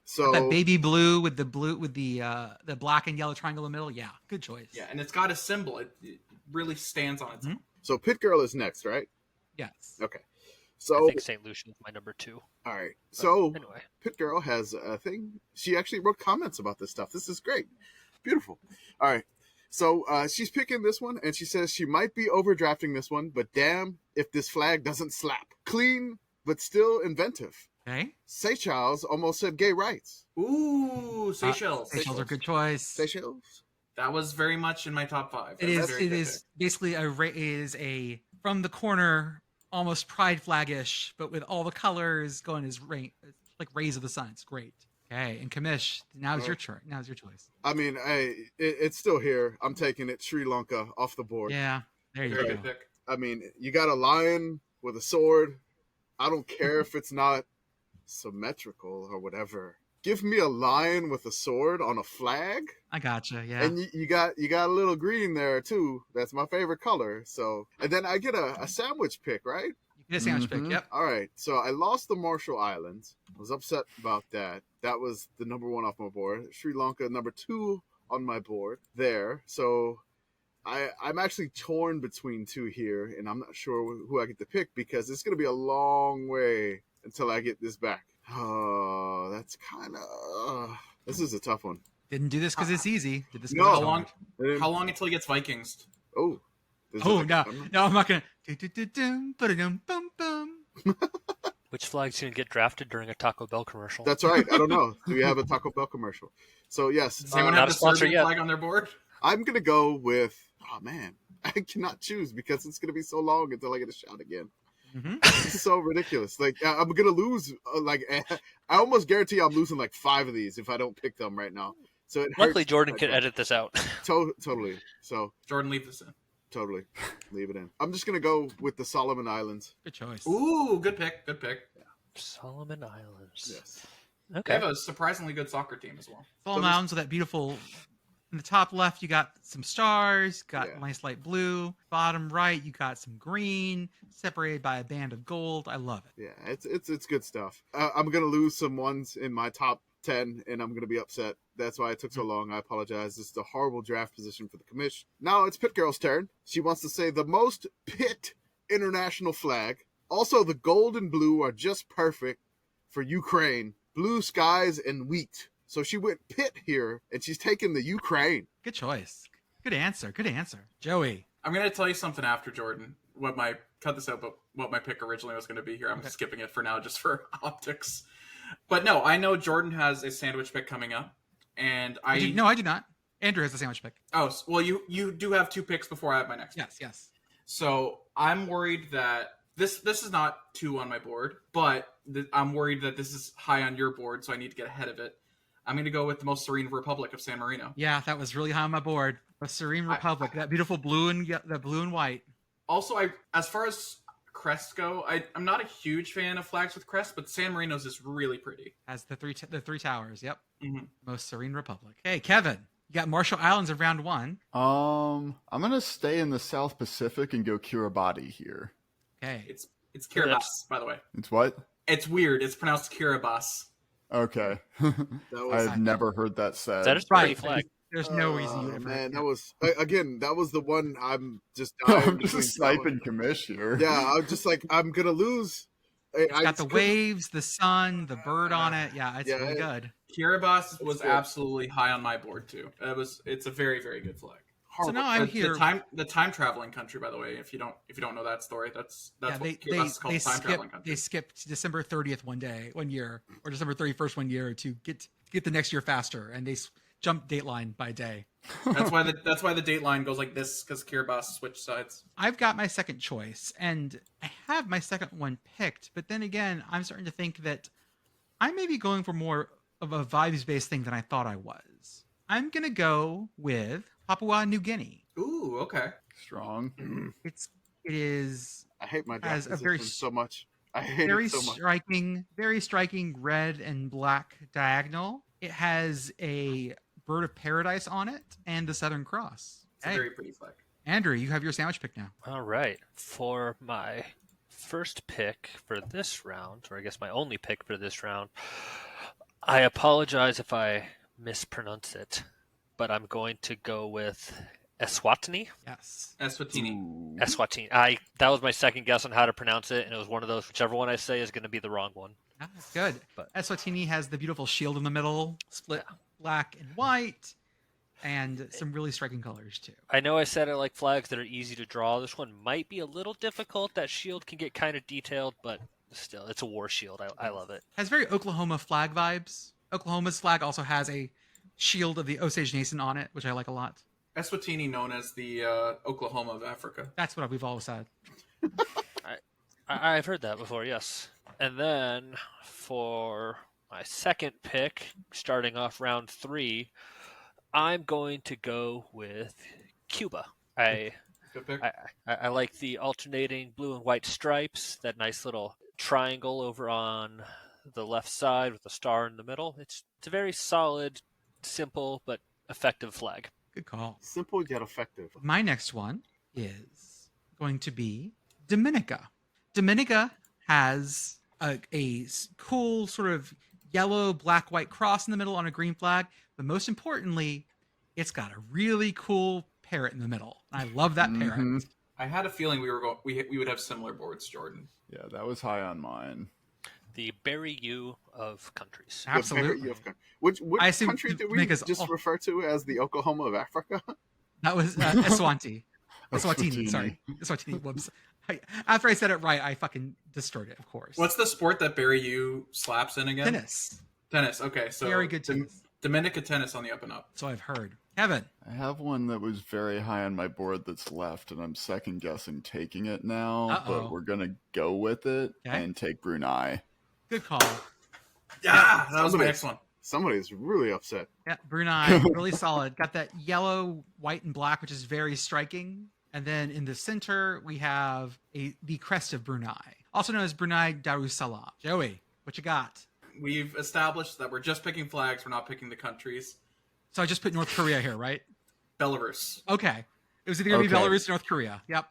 So That baby blue with the black and yellow triangle in the middle. Yeah. Good choice. yeah, and it's got a symbol. It really stands on its own. So Pit Girl is next, right? Yes. Okay. I So think St. Lucia is my number 2. all right. So Anyway, Pit Girl has a thing. She actually wrote comments about this stuff. This is great. Beautiful. All right. So she's picking this one, and she says she might be overdrafting this one, but damn if this flag doesn't slap. Clean, but still inventive. Okay. Seychelles almost said gay rights. Ooh, Seychelles. Seychelles are a good choice. Seychelles? That was very much in my top 5. It is. It is basically a from the corner, almost pride flag-ish, but with all the colors going as like rays of the sun. It's great. Okay, and Commish, now's your turn. Now's your choice. I mean, it's still here. I'm taking it. Sri Lanka off the board. Yeah, there you Very go. good pick. I mean, you got a lion with a sword. I don't care if it's not symmetrical or whatever. Give me a lion with a sword on a flag. I gotcha. Yeah. And you got a little green there too. That's my favorite color. So, and then I get a sandwich pick, right? You get a sandwich pick. Mhm. Yep. All right. So I lost the Marshall Islands. I was upset about that. That was the number 1 off my board. Sri Lanka, number 2 on my board there. So I'm actually torn between two here, and I'm not sure who I get to pick because it's going to be a long way until I get this back. Oh, that's kind of. This is a tough one. Didn't do this because it's easy. Did this 'cause No. it's How long? hard. How long until he gets Vikings? Oh. Is it Oh like- no, I'm- no, I'm not gonna. Boom, boom. Which flag's going to get drafted during a Taco Bell commercial? That's right. I don't know. Do we have a Taco Bell commercial? So yes, Does anyone Not have a the sponsor Serbian yet. flag on their board? I'm gonna go with. Oh man, I cannot choose because it's gonna be so long until I get a shot again. Mhm. This is so ridiculous. Like I'm gonna lose. I almost guarantee I'm losing like 5 of these if I don't pick them right now. So it Luckily, hurts. Jordan can edit this out. Totally. So Jordan, leave this in. totally leave it in. I'm just gonna go with the Solomon Islands. Good choice. Ooh, good pick. Good pick. Solomon Islands. Yes. They Okay. have a surprisingly good soccer team as well. Solomon Islands with that beautiful. In the top left, you got some stars. Got Yeah. nice light blue. Bottom right, you got some green, separated by a band of gold. I love it. Yeah, it's good stuff. I'm gonna lose some ones in my top 10, and I'm gonna be upset. That's why it took so long. I apologize. This is a horrible draft position for the commish. Now it's Pit Girl's turn. She wants to say the most Pit international flag. Also, the gold and blue are just perfect for Ukraine. Blue skies and wheat. So she went Pit here, and she's taking the Ukraine. Good choice. Good answer. Good answer. Joey. I'm gonna tell you something after Jordan. Cut this out, but what my pick originally was gonna be here. I'm Okay. skipping it for now just for optics. But no, I know Jordan has a sandwich pick coming up, and I do not. Andrew has the sandwich pick. well, you do have 2 picks before I have my next pick. Yes. So I'm worried that this is not 2 on my board, but I'm worried that this is high on your board, so I need to get ahead of it. I'm going to go with the most serene Republic of San Marino. Yeah, that was really high on my board. The Serene Republic, that beautiful blue and white. Also, as far as crests go, I'm not a huge fan of flags with crests, but San Marino's is really pretty. Has the three towers. Yep. Mm-hmm. Most Serene Republic. Hey, Kevin, you got Marshall Islands in round 1. I'm gonna stay in the South Pacific and go Kiribati here. Okay. It's Kiribati, by the way. It's what? It's weird. It's pronounced Kiribati. Okay. That was I've never heard that said. That is pretty Right. flag. There's no reason you would ever. man, that was again. That was the one. I'm just. I'm just between sniping commish here. Yeah, I'm just like I'm gonna lose. I got the just couldn't- waves, the sun, the bird on it. Yeah, it's Yeah, really good. Kiribati was good. absolutely high on my board too. It's a very, very good flag. So now I'm here. The time traveling country, by the way. If you don't know that story, that's Yeah, what Kiribati is called. Time traveling country. they skipped December 30th one year, or December 31st one year to get the next year faster, and they jumped Dateline by a day. That's why the date line goes like this, because Kiribati switched sides. I've got my second choice, and I have my second one picked, but then again, I'm starting to think that I may be going for more of a vibes-based thing than I thought I was. I'm gonna go with Papua New Guinea. Ooh, okay. Strong. It is I hate my Has draft a very position so much. I hate very it so much. very striking red and black diagonal. It has a bird of paradise on it and the Southern Cross. It's a Hey, very pretty flag. Andrew, you have your sandwich pick now. All right. For my first pick for this round, or I guess my only pick for this round, I apologize if I mispronounce it, but I'm going to go with Eswatini. Yes. Eswatini. Ooh. Eswatini. That was my second guess on how to pronounce it, and it was one of those, whichever one I say is going to be the wrong one. Ah, that's good. But- Eswatini has the beautiful shield in the middle, split black and white, and some really striking colors too. I know I said I like flags that are easy to draw. This one might be a little difficult. That shield can get kind of detailed, but still, it's a war shield. I love it. Has very Oklahoma flag vibes. Oklahoma's flag also has a shield of the Osage Nation on it, which I like a lot. Eswatini, known as the Oklahoma of Africa. That's what we've always said. I've heard that before, yes. And then for my second pick, starting off round 3, I'm going to go with Cuba. I Good pick. I like the alternating blue and white stripes, that nice little triangle over on the left side with a star in the middle. It's a very solid, simple, but effective flag. Good call. Simple yet effective. My next one is going to be Dominica. Dominica has a cool sort of yellow, black, white cross in the middle on a green flag, but most importantly, it's got a really cool parrot in the middle. I love that Mhm. parrot. I had a feeling we would have similar boards, Jordan. Yeah, that was high on mine. The Barry U of countries. Absolutely. Which I assume country did we Jamaica's just all- refer to as the Oklahoma of Africa? That was Eswatini. Eswatini, Eswatini. sorry. Eswatini, whoops. After I said it right, I fucking destroyed it, of course. What's the sport that Barry U slaps in again? tennis? Tennis. Okay, so Very good tennis. Dominica tennis on the up and up. So I've heard. Kevin. I have one that was very high on my board that's left, and I'm second guessing taking it now, Uh-oh. but we're gonna go with it Okay. and take Brunei. Good call. Yeah, that was my Somebody- next one. Somebody's really upset. Yeah, Brunei, really solid. Got that yellow, white, and black, which is very striking. And then in the center, we have the crest of Brunei, also known as Brunei Darussalam. Joey, what you got? We've established that we're just picking flags. We're not picking the countries. So I just put North Korea here, right? Belarus. Okay. It was either going to be Okay. Belarus or North Korea. Yep.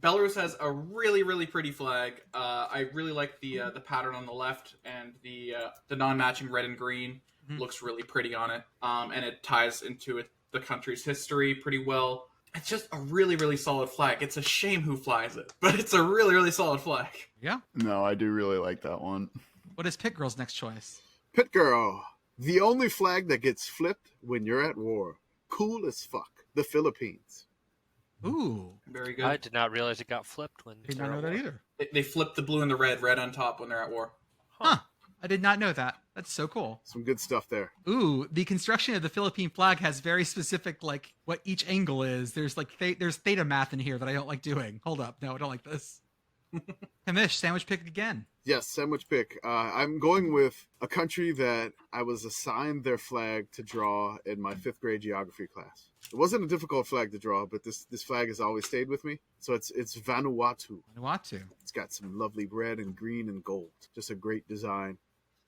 Belarus has a really, really pretty flag. I really like the pattern on the left, and the non-matching red and green Mhm. looks really pretty on it. And it ties into the country's history pretty well. It's just a really, really solid flag. It's a shame who flies it, but it's a really, really solid flag. Yeah. No, I do really like that one. What is Pit Girl's next choice? Pit Girl, the only flag that gets flipped when you're at war. Cool as fuck. The Philippines. Ooh. Very good. I did not realize it got flipped when. Did they not were know at that war. either. They flip the blue and the red on top when they're at war. Huh. I did not know that. That's so cool. Some good stuff there. Ooh, the construction of the Philippine flag has very specific, like, what each angle is. There's like there's theta math in here that I don't like doing. Hold up, no, I don't like this. Commish, sandwich pick again. Yes, sandwich pick. I'm going with a country that I was assigned their flag to draw in my 5th grade geography class. It wasn't a difficult flag to draw, but this flag has always stayed with me. So it's Vanuatu. Vanuatu. It's got some lovely red and green and gold. Just a great design.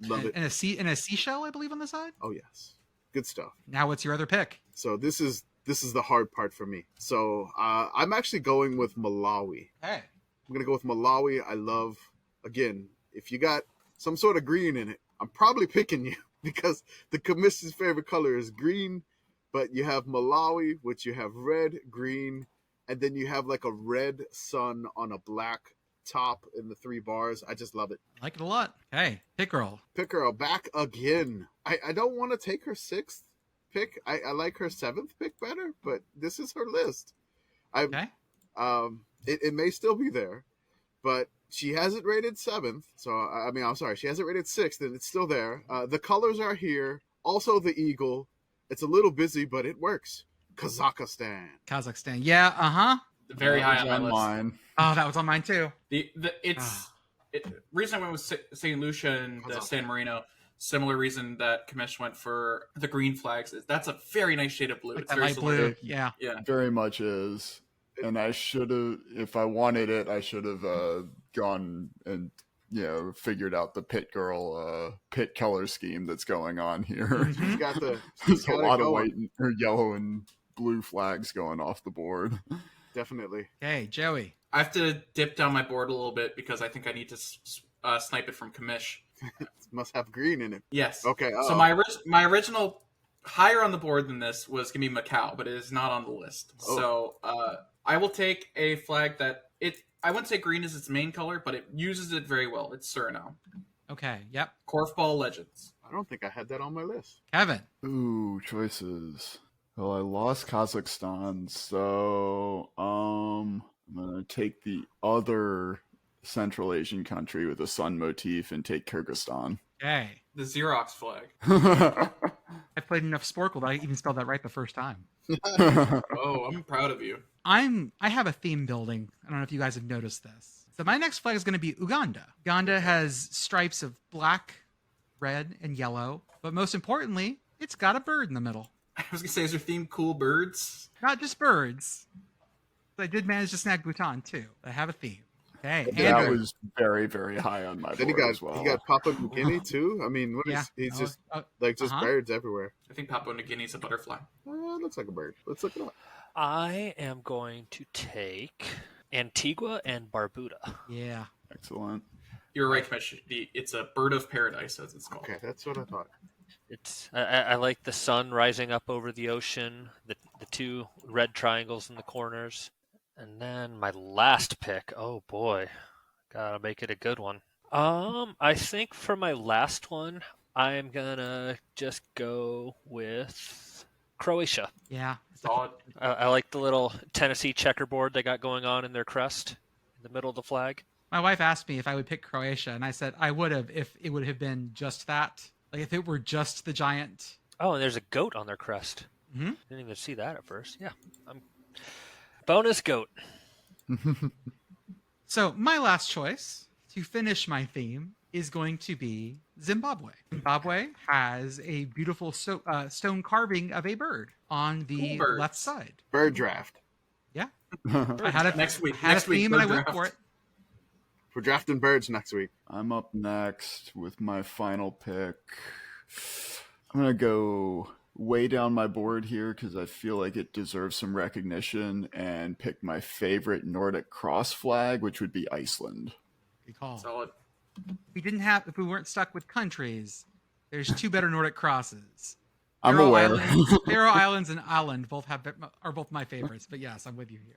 Love it. And a seashell, I believe, on the side. Oh yes, good stuff. Now, what's your other pick? So this is the hard part for me. So I'm actually going with Malawi. Hey. I'm gonna go with Malawi. I love, again, if you got some sort of green in it, I'm probably picking you because the Commish's favorite color is green, but you have Malawi, which you have red, green, and then you have like a red sun on a black top in the 3 bars. I just love it. I like it a lot. Hey, Pit Girl. Pick her back again. I don't want to take her 6th pick. I like her 7th pick better, but this is her list. Okay. It may still be there, but she has it rated 7th. So I'm sorry, she has it rated 6th, and it's still there. The colors are here. Also, the eagle. It's a little busy, but it works. Kazakhstan. Kazakhstan. Yeah. Uh huh. Very That high was on my list. mine. Oh, that was on mine too. Reason I went with St. Lucia and San Marino. Similar reason that Commish went for the green flags is that's a very nice shade of blue. Like It's that very light similar. blue. Yeah. Yeah. Very much is. And I should have, if I wanted it, I should have gone and, figured out the Pit Girl pit color scheme that's going on here. Mhm. She's got the. There's she's a got it lot of going. white or yellow and blue flags going off the board. Definitely. Okay, Joey. I have to dip down my board a little bit because I think I need to snipe it from Commish. Must have green in it. Yes. Okay. So my original higher on the board than this was gonna be Macau, but it is not on the list. Oh. So I will take a flag that I wouldn't say green is its main color, but it uses it very well. It's Suriname. Okay. Yep. Korfball Legends. I don't think I had that on my list. Kevin. Ooh, choices. Well, I lost Kazakhstan, so I'm gonna take the other Central Asian country with a sun motif and take Kyrgyzstan. Okay. The Xerox flag. I played enough Sporkle that I even spelled that right the first time. Oh, I'm proud of you. I have a theme building. I don't know if you guys have noticed this. So my next flag is going to be Uganda. Uganda has stripes of black, red, and yellow, but most importantly, it's got a bird in the middle. I was gonna say, is your theme cool birds? Not just birds. But I did manage to snag Bhutan too. I have a theme. Okay, That Andrew. was very, very high on my Then board as well. he got Papua New Guinea too. I mean, what is Yeah. he's Oh, just oh, just uh-huh. birds everywhere. I think Papua New Guinea is a butterfly. Looks like a bird. Let's look it up. I am going to take Antigua and Barbuda. Yeah. Excellent. You're right, Commish. It's a bird of paradise, as it's called. Okay, that's what I thought. It's I like the sun rising up over the ocean, the 2 red triangles in the corners. And then my last pick, oh boy, gotta make it a good one. I think for my last one, I'm gonna just go with Croatia. Yeah. Solid. I like the little Tennessee checkerboard they got going on in their crest in the middle of the flag. My wife asked me if I would pick Croatia, and I said I would have if it would have been just that. Like if it were just the giant. Oh, and there's a goat on their crest. Mhm. Didn't even see that at first. Yeah. Bonus goat. So my last choice to finish my theme is going to be Zimbabwe. Zimbabwe has a beautiful stone carving of a bird on the Cool birds. left side. Bird draft. Yeah. I had a, Next week. I had Next a week, theme and I bird went draft. for it. We're drafting birds next week. I'm up next with my final pick. I'm going to go way down my board here because I feel like it deserves some recognition and pick my favorite Nordic cross flag, which would be Iceland. Good call. Solid. If we weren't stuck with countries, there's 2 better Nordic crosses. I'm Faroe aware. Islands, Faroe Islands and Ireland are both my favorites, but yes, I'm with you here.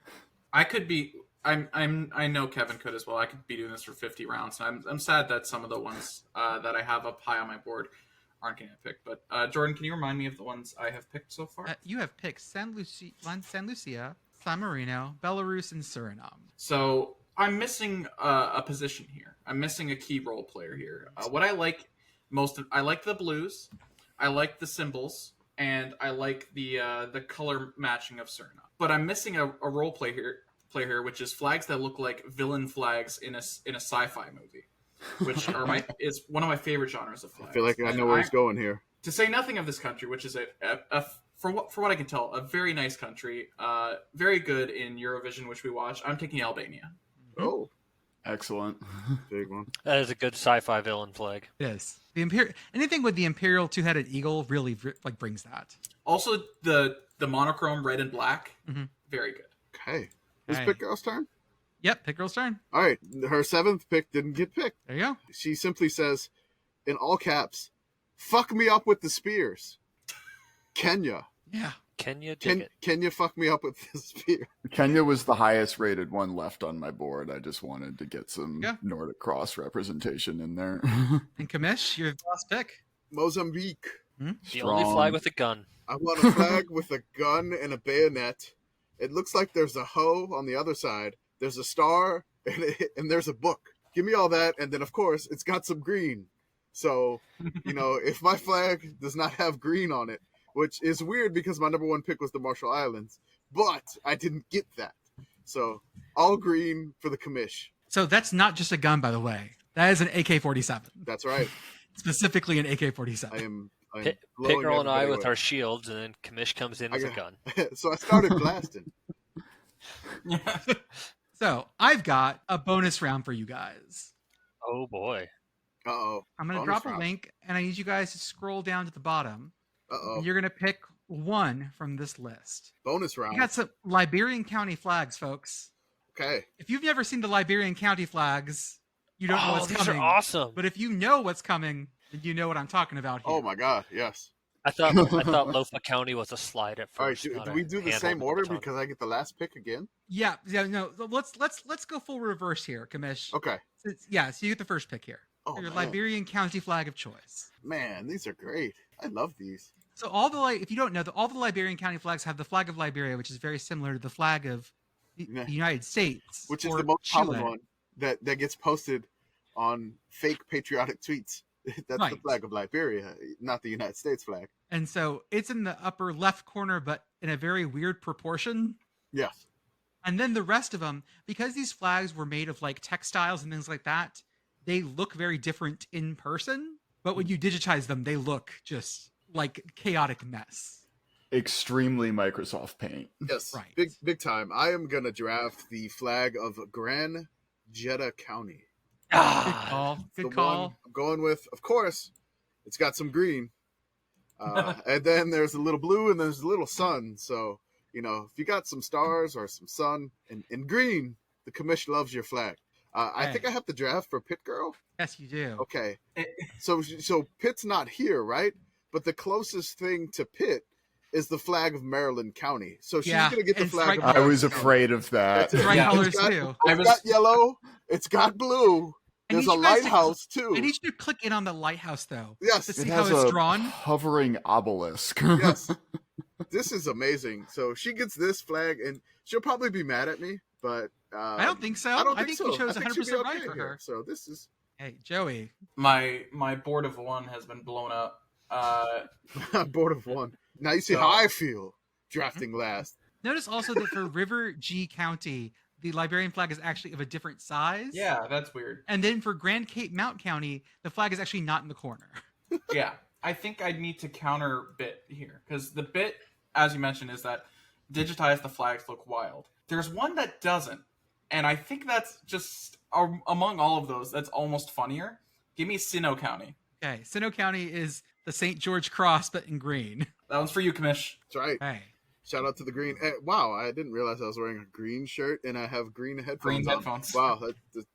I could be. I know Kevin could as well. I could be doing this for 50 rounds. I'm sad that some of the ones that I have up high on my board aren't getting picked. But Jordan, can you remind me of the ones I have picked so far? You have picked San Lucia, San Marino, Belarus, and Suriname. So I'm missing a position here. I'm missing a key role player here. What I like I like the blues, I like the symbols, and I like the color matching of Suriname. But I'm missing a role player here, which is flags that look like villain flags in a sci-fi movie, which is one of my favorite genres of flags. I feel like I know where he's going here. To say nothing of this country, which is for what I can tell, a very nice country, very good in Eurovision, which we watch. I'm taking Albania. Oh, Excellent. big one. That is a good sci-fi villain flag. It is. Anything with the imperial 2-headed eagle really like brings that. Also, the monochrome red and black, Mhm. very good. Okay. Is Hey. Pick Girl's turn? Yep, pick girl's turn. All right. Her 7th pick didn't get picked. There you go. She simply says, in all caps, "Fuck me up with the spears." Kenya. Yeah. Can you dig it? Kenya fuck me up with the spear. Kenya was the highest rated one left on my board. I just wanted to get some Yeah. Nordic cross representation in there. And Commish, your last pick. Mozambique. The only flag with a gun. I want a flag with a gun and a bayonet. It looks like there's a hoe on the other side. There's a star and there's a book. Give me all that, and then of course it's got some green. So, if my flag does not have green on it, which is weird because my number 1 pick was the Marshall Islands, but I didn't get that. So, all green for the commish. So that's not just a gun, by the way. That is an AK-47. That's right. Specifically an AK-47. I am Pit blowing Girl and I everybody with away. our shields, and then Commish comes in with a gun. So I started blasting. So I've got a bonus round for you guys. Oh boy. Uh-oh. I'm going to Bonus drop a round. link, and I need you guys to scroll down to the bottom. Uh-oh. You're going to pick one from this list. Bonus We round. got some Liberian County flags, folks. Okay. If you've never seen the Liberian County flags, you don't know what's these coming. are awesome. But if you know what's coming, then you know what I'm talking about here. Oh my god, yes. I thought Lofa County was a slide at All right, first. do not we a do the handle same with a order baton. because I get the last pick again? Yeah, no. Let's go full reverse here, Commish. Okay. So you get the first pick here. Oh, Your man. Liberian County flag of choice. Man, these are great. I love these. So if you don't know, all the Liberian County flags have the flag of Liberia, which is very similar to the flag of the Yeah. United States, Which is or the most Chile. common one that gets posted on fake patriotic tweets. That's the Right. flag of Liberia, not the United States flag. And so it's in the upper left corner, but in a very weird proportion. Yes. And then the rest of them, because these flags were made of like textiles and things like that, they look very different in person. But when you digitize them, they look just like chaotic mess. Extremely Microsoft Paint. Yes. Right. Big time. I am gonna draft the flag of Gran Jetta County. Good Ah, call. The Good call. one I'm going with, of course, it's got some green. And then there's a little blue and there's a little sun. So, if you got some stars or some sun and green, the commission loves your flag. I think I have to draft for Pit Girl. Yes, you do. Okay. So Pitt's not here, right? But the closest thing to Pitt is the flag of Maryland County. So she's Yeah, going to get the and flag. right of I Maryland was County. afraid of that. That's it. Right Yeah. colors It's got- too. It's got yellow. It's got blue. I There's need a you guys to- lighthouse I too. need you to click in on the lighthouse though. Yes. To It see how has it's a drawn. hovering obelisk. Yes. This is amazing. So she gets this flag, and she'll probably be mad at me, but I don't think so. I don't think you so. chose I think 100% she'll be right okay for here. her. So this is Hey, Joey. My board of one has been blown up. board of one. Now you see So- how I feel drafting last. Notice also that for River G County, the Liberian flag is actually of a different size. Yeah, that's weird. And then for Grand Cape Mount County, the flag is actually not in the corner. Yeah, I think I need to counter bit here because the bit, as you mentioned, is that digitize the flags look wild. There's one that doesn't, and I think that's just among all of those. That's almost funnier. Give me Sino County. Okay, Sino County is the St. George Cross, but in green. That one's for you, Commish. That's right. Hey, Shout out to the green. Wow, I didn't realize I was wearing a green shirt and I have green headphones. Green on. headphones. Wow, is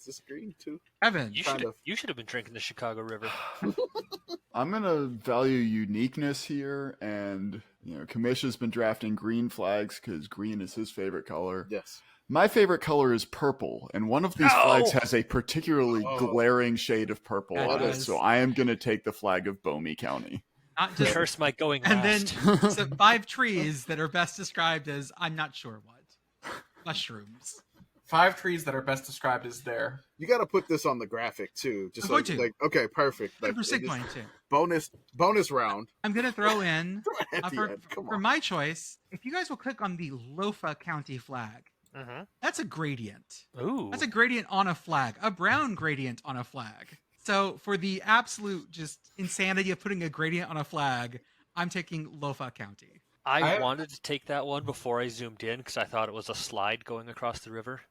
this green too? Evan. Kind of. You should have been drinking the Chicago River. I'm gonna value uniqueness here, and Commish has been drafting green flags because green is his favorite color. Yes. My favorite color is purple, and one of these No! flags has a particularly Oh. glaring shade of purple That on it. does. So I am gonna take the flag of Bomi County. Not just Curse my going and last. then so 5 trees that are best described as I'm not sure what. Mushrooms. 5 trees that are best described as there. You got to put this on the graphic too. Just I'm going like to. okay, perfect. Like, For it sig is point too. bonus round. I'm gonna throw in At the for, end. Come for on. my choice. If you guys will click on the Lofa County flag, Mhm. that's a gradient. Ooh. That's a gradient on a flag, a brown gradient on a flag. So for the absolute just insanity of putting a gradient on a flag, I'm taking Lofa County. I I- wanted to take that one before I zoomed in because I thought it was a slide going across the river.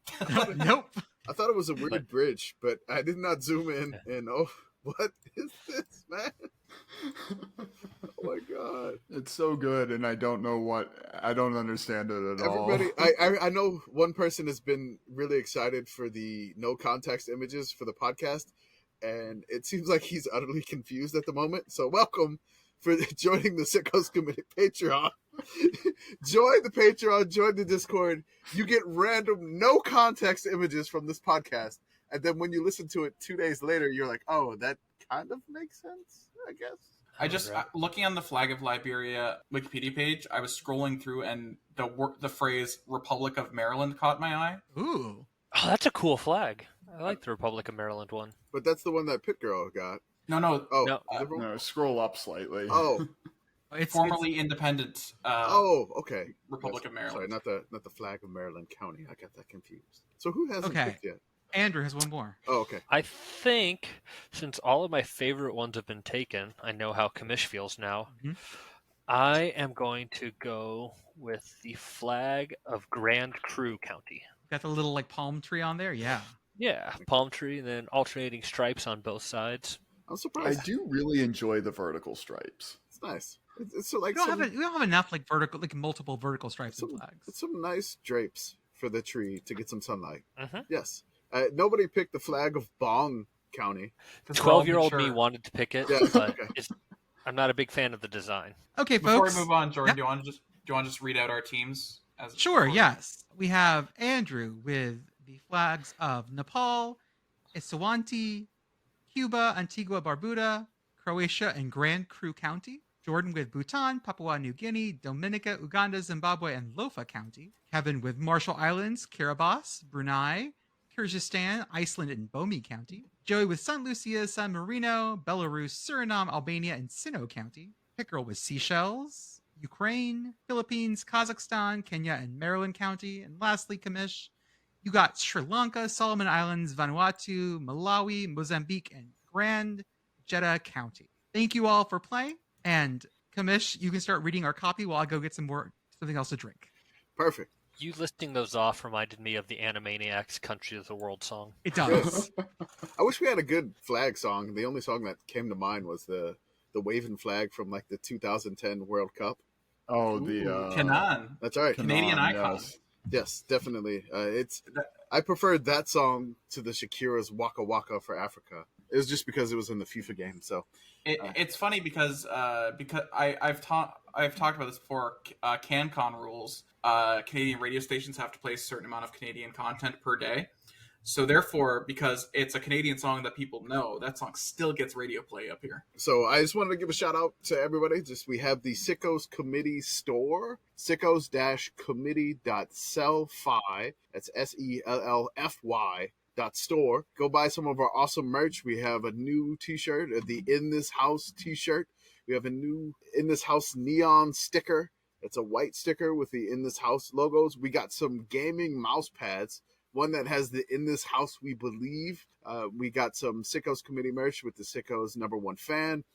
Nope. I thought it was a weird bridge, but I did not zoom in. And what is this, man? Oh my god! It's so good, and I don't understand it at all. Everybody, I know one person has been really excited for the no context images for the podcast, and it seems like he's utterly confused at the moment. So welcome for joining the Sickos Committee Patreon. Join the Patreon, join the Discord. You get random no context images from this podcast, and then when you listen to it 2 days later, you're like, oh, that kind of makes sense, I guess. I just looking on the flag of Liberia Wikipedia page. I was scrolling through, and the phrase "Republic of Maryland" caught my eye. Ooh. Oh, that's a cool flag. I like the Republic of Maryland one. But that's the one that Pit Girl got. No, Oh, No. different one? No, scroll up slightly. Oh, It's formerly independent. okay. Republic of Maryland. Sorry, not the flag of Maryland County. I got that confused. So who hasn't Okay. picked yet? Andrew has one more. Oh, okay. I think since all of my favorite ones have been taken, I know how Commish feels now. Mhm. I am going to go with the flag of Grand Cru County. Got the little like palm tree on there. Yeah. Yeah, palm tree, and then alternating stripes on both sides. I'm I surprised. do really enjoy the vertical stripes. It's nice. It's so like We don't some, have enough like multiple vertical stripes and some, flags. it's some nice drapes for the tree to get some sunlight. Mhm. Yes. Nobody picked the flag of Bong County. 12-year-old me Sure. wanted to pick it, Yeah, but okay. I'm not a big fan of the design. Okay, Before folks. we move on, Jordan, Yeah. do you want to just read out our teams? Sure, yes. We have Andrew with the flags of Nepal, Eswatini, Cuba, Antigua Barbuda, Croatia, and Grand Cru County. Jordan with Bhutan, Papua New Guinea, Dominica, Uganda, Zimbabwe, and Lofa County. Kevin with Marshall Islands, Kiribati, Brunei, Kyrgyzstan, Iceland, and Bomi County. Joey with St. Lucia, San Marino, Belarus, Suriname, Albania, and Sino County. Pickerel with Seychelles, Ukraine, Philippines, Kazakhstan, Kenya, and Maryland County. And lastly, Commish, you got Sri Lanka, Solomon Islands, Vanuatu, Malawi, Mozambique, and Grand Jeddah County. Thank you all for playing. And Commish, you can start reading our copy while I go get something else to drink. Perfect. You listing those off reminded me of the Animaniacs' Country of the World song. It does. I wish we had a good flag song. The only song that came to mind was the waving flag from like the 2010 World Cup. Oh, the Kanan. That's all right. Canadian icon. yes. Yes, definitely. I preferred that song to the Shakira's Waka Waka for Africa. It was just because it was in the FIFA game. So It's funny because I've talked about this before. CanCon rules. Canadian radio stations have to play a certain amount of Canadian content per day. So therefore, because it's a Canadian song that people know, that song still gets radio play up here. So I just wanted to give a shout out to everybody. We have the Sickos Committee store, sickos-committee.sellfy. That's SELLFY.store. Go buy some of our awesome merch. We have a new t-shirt, the In This House t-shirt. We have a new In This House neon sticker. It's a white sticker with the In This House logos. We got some gaming mouse pads. One that has the In This House We Believe. We got some Sickos Committee merch with the Sickos #1 fan.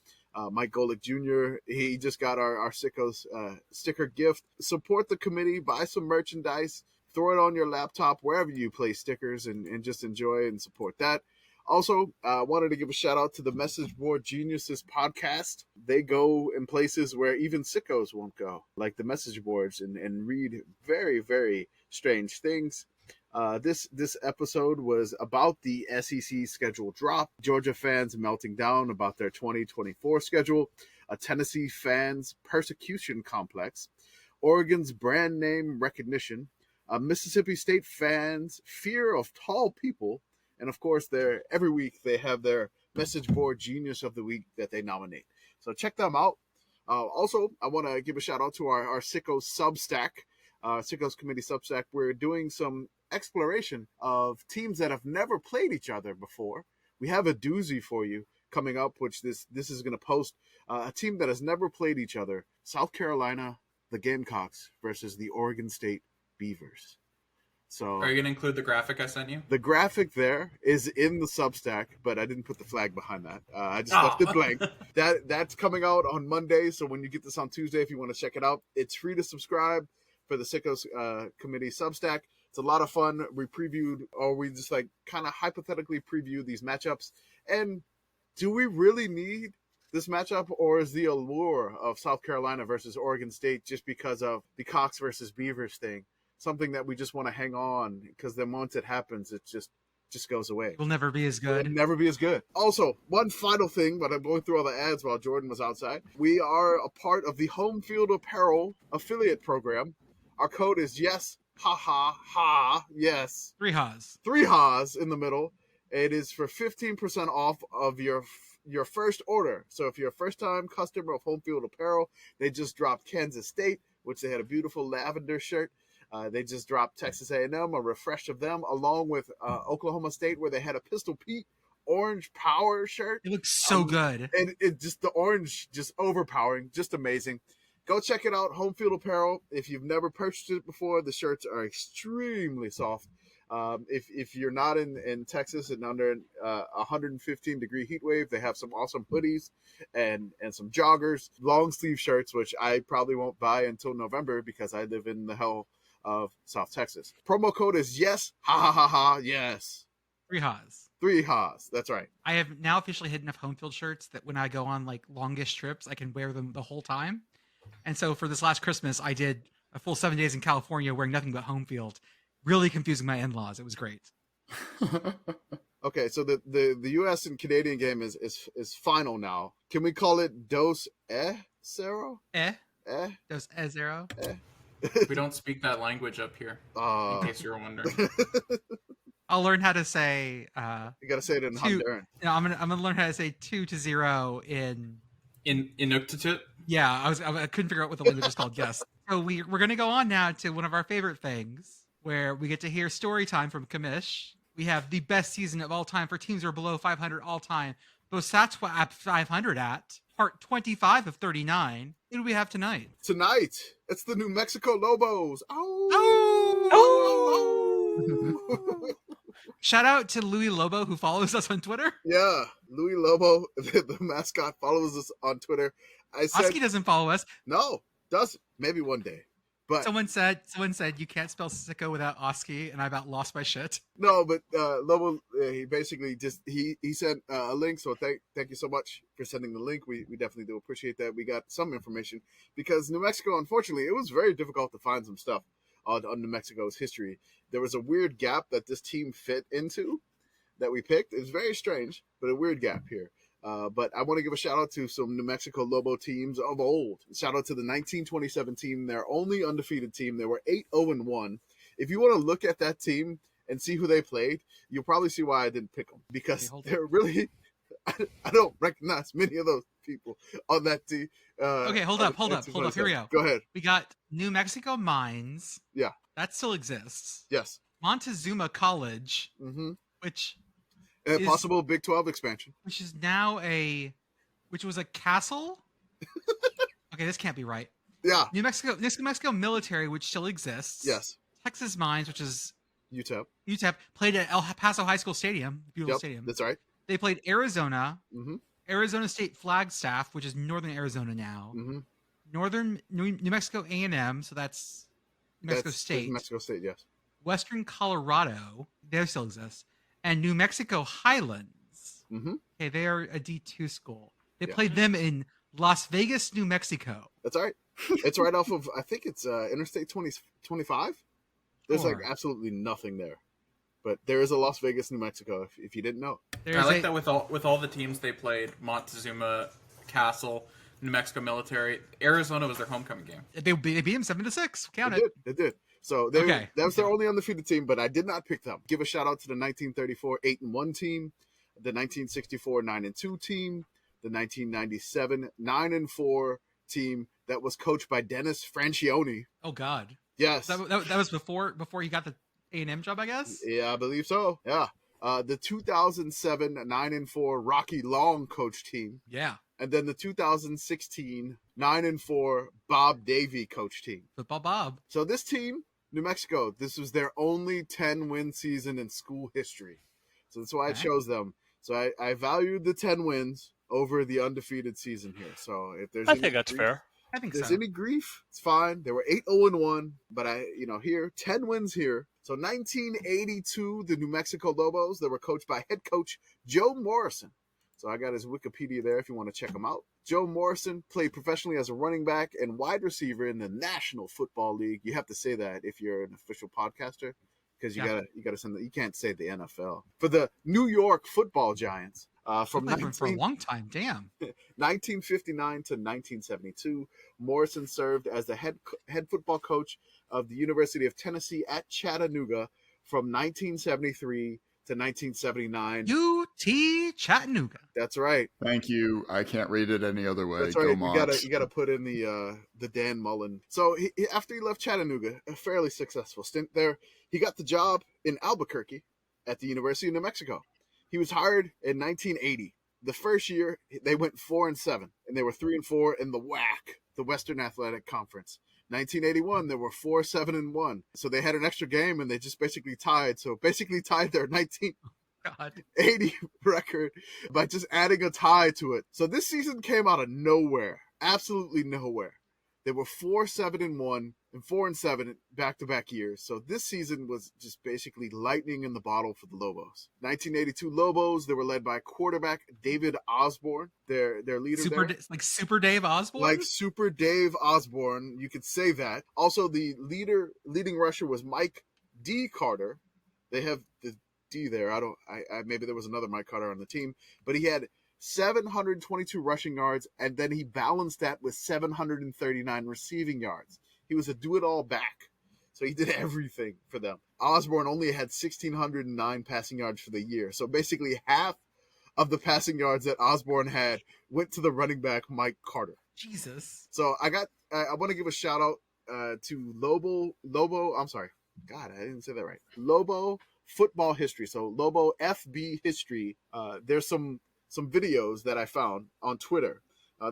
Mike Golick Jr., he just got our Sickos sticker gift. Support the committee, buy some merchandise, throw it on your laptop, wherever you play stickers, and just enjoy and support that. Also, I wanted to give a shout out to the Message Board Geniuses podcast. They go in places where even sickos won't go, like the message boards, and read very, very strange things. This episode was about the SEC schedule drop, Georgia fans melting down about their 2024 schedule, a Tennessee fans persecution complex, Oregon's brand name recognition, Mississippi State fans fear of tall people, and of course, every week they have their message board genius of the week that they nominate. So check them out. Also, I want to give a shout out to our Sickos Substack, Sickos Committee Substack. We're doing some exploration of teams that have never played each other before. We have a doozy for you coming up, which this is going to post. A team that has never played each other: South Carolina, the Gamecocks versus the Oregon State Beavers. So, are you going to include the graphic I sent you? The graphic there is in the Substack, but I didn't put the flag behind that. I just left it blank. That's coming out on Monday, so when you get this on Tuesday, if you want to check it out, it's free to subscribe for the Sickos Committee Substack. It's a lot of fun. We just kind of hypothetically preview these matchups. And do we really need this matchup, or is the allure of South Carolina versus Oregon State just because of the Cox versus Beavers thing something that we just want to hang on, because then once it happens, it just goes away. Will never be as good. It'll never be as good. Also, one final thing, but I'm going through all the ads while Jordan was outside. We are a part of the Home Field Apparel affiliate program. Our code is yes, ha ha ha, yes. 3 ha's. 3 ha's in the middle. It is for 15% off of your first order. So if you're a first-time customer of Home Field Apparel, they just dropped Kansas State, which they had a beautiful lavender shirt. They just dropped Texas A&M, a refresh of them, along with Oklahoma State, where they had a Pistol Pete orange power shirt. It looks so good. And it just, the orange, just overpowering, just amazing. Go check it out, Home Field Apparel. If you've never purchased it before, the shirts are extremely soft. If you're not in Texas and under 115-degree heat wave, they have some awesome hoodies and some joggers, long sleeve shirts, which I probably won't buy until November because I live in the hell of South Texas. Promo code is yes, ha ha ha ha, yes. 3 ha's. 3 ha's, that's right. I have now officially hit enough home field shirts that when I go on like longest trips, I can wear them the whole time. And so for this last Christmas, I did a full 7 days in California wearing nothing but home field, really confusing my in-laws. It was great. Okay, so the U.S. and Canadian game is final now. Can we call it Dos Zero? Dos zero. We don't speak that language up here, in case you're wondering. I'll learn how to say. You gotta say it in Honduran. I'm gonna learn how to say 2-0 in Inuktitut. Yeah, I couldn't figure out what the language is called. Yes. So we're gonna go on now to one of our favorite things, where we get to hear story time from Commish. We have the best season of all time for teams who are below 500 all time. Bosatwa at 500 at part 25 of 39. Who do we have tonight? Tonight, it's the New Mexico Lobos. Shout out to Louis Lobo, who follows us on Twitter. Yeah, Louis Lobo, the mascot, follows us on Twitter. Oski doesn't follow us. No, doesn't. Maybe one day. But someone said you can't spell sicko without Oski, and I about lost my shit. No, but Lobo, he basically just he sent a link. So thank you so much for sending the link. We definitely do appreciate that. We got some information because New Mexico, unfortunately, it was very difficult to find some stuff on New Mexico's history. There was a weird gap that this team fit into. that we picked. It's very strange, but a weird gap here. But I want to give a shout out to some New Mexico Lobo teams of old. Shout out to the 1927 team, their only undefeated team. They were 8-0-1. If you want to look at that team and see who they played, you'll probably see why I didn't pick them, because they're really, I don't recognize many of those people on that team. Okay, hold up. Here we go. Go ahead. We got New Mexico Mines. Yeah. That still exists. Yes. Montezuma College, Mm-hmm. which possible Big 12 expansion. which is now which was a castle. Okay, this can't be right. Yeah. New Mexico Military, which still exists. Yes. Texas Mines, which is UTEP. played at El Paso High School Stadium, beautiful stadium. That's right. They played Arizona, Mm-hmm. Arizona State Flagstaff, which is Northern Arizona now. Mm-hmm. Northern New Mexico A&M, so that's New Mexico State. New Mexico State, yes. Western Colorado, they still exist, and New Mexico Highlands. Mm-hmm. Okay, they are a D2 school. They Yeah. played them in Las Vegas, New Mexico. That's right. It's right off of, I think it's Interstate 25. There's like Sure. absolutely nothing there. But there is a Las Vegas, New Mexico, if you didn't know. There's I like that with all the teams they played, Montezuma, Castle, New Mexico Military, Arizona was their homecoming game. They beat them 7-6. Count it. They did. So that was their only undefeated team, but I did not pick them. Give a shout out to the 1934 8-1 team, the 1964 9-2 team, the 1997 9-4 team that was coached by Dennis Francione. Oh God. Yes. That was before he got the A&M job, I guess. Yeah, I believe so. Yeah. The 2007 9-4 Rocky Long coach team. Yeah. And then the 2016 9-4 Bob Davey coach team. Football Bob. So this team, New Mexico, this was their only 10-win season in school history. So that's why I chose them. So I valued the 10 wins over the undefeated season here. So if there's I think that's fair. I think if there's so. any grief, it's fine. They were 8-0-1, but here 10 wins here. So 1982, the New Mexico Lobos, they were coached by head coach Joe Morrison. So I got his Wikipedia there if you want to check him out. Joe Morrison played professionally as a running back and wide receiver in the National Football League. You have to say that if you're an official podcaster, because you gotta send you can't say the NFL. For the New York Football Giants, from For a long time. Damn. 1959 to 1972, Morrison served as the head football coach of the University of Tennessee at Chattanooga from 1973 to 1979. UT Chattanooga. That's right. Thank you. I can't read it any other way. That's Go right. Mocs. You gotta put in the Dan Mullen. So after he left Chattanooga, a fairly successful stint there, he got the job in Albuquerque at the University of New Mexico. He was hired in 1980. The first year they went 4-7, and they were 3-4 in the WAC, the Western Athletic Conference. 1981, they were 4-7-1. So they had an extra game, and they just basically tied. So basically tied their 1980 record by just adding a tie to it. So this season came out of nowhere, absolutely nowhere. They were 4-7-1 and 4-7 back-to-back years. So this season was just basically lightning in the bottle for the Lobos. 1982 Lobos, they were led by quarterback David Osborne, their leader like Super Dave Osborne? Like Super Dave Osborne, you could say that. Also, the leading rusher was Mike D. Carter. They have the D there. I maybe there was another Mike Carter on the team, but he had 722 rushing yards, and then he balanced that with 739 receiving yards. He was a do-it-all back, so he did everything for them. Osborne only had 1,609 passing yards for the year, so basically half of the passing yards that Osborne had went to the running back Mike Carter. Jesus. So I want to give a shout out to Lobo. I'm sorry, God, I didn't say that right. Lobo football history. So Lobo FB history. There's some videos that I found on Twitter.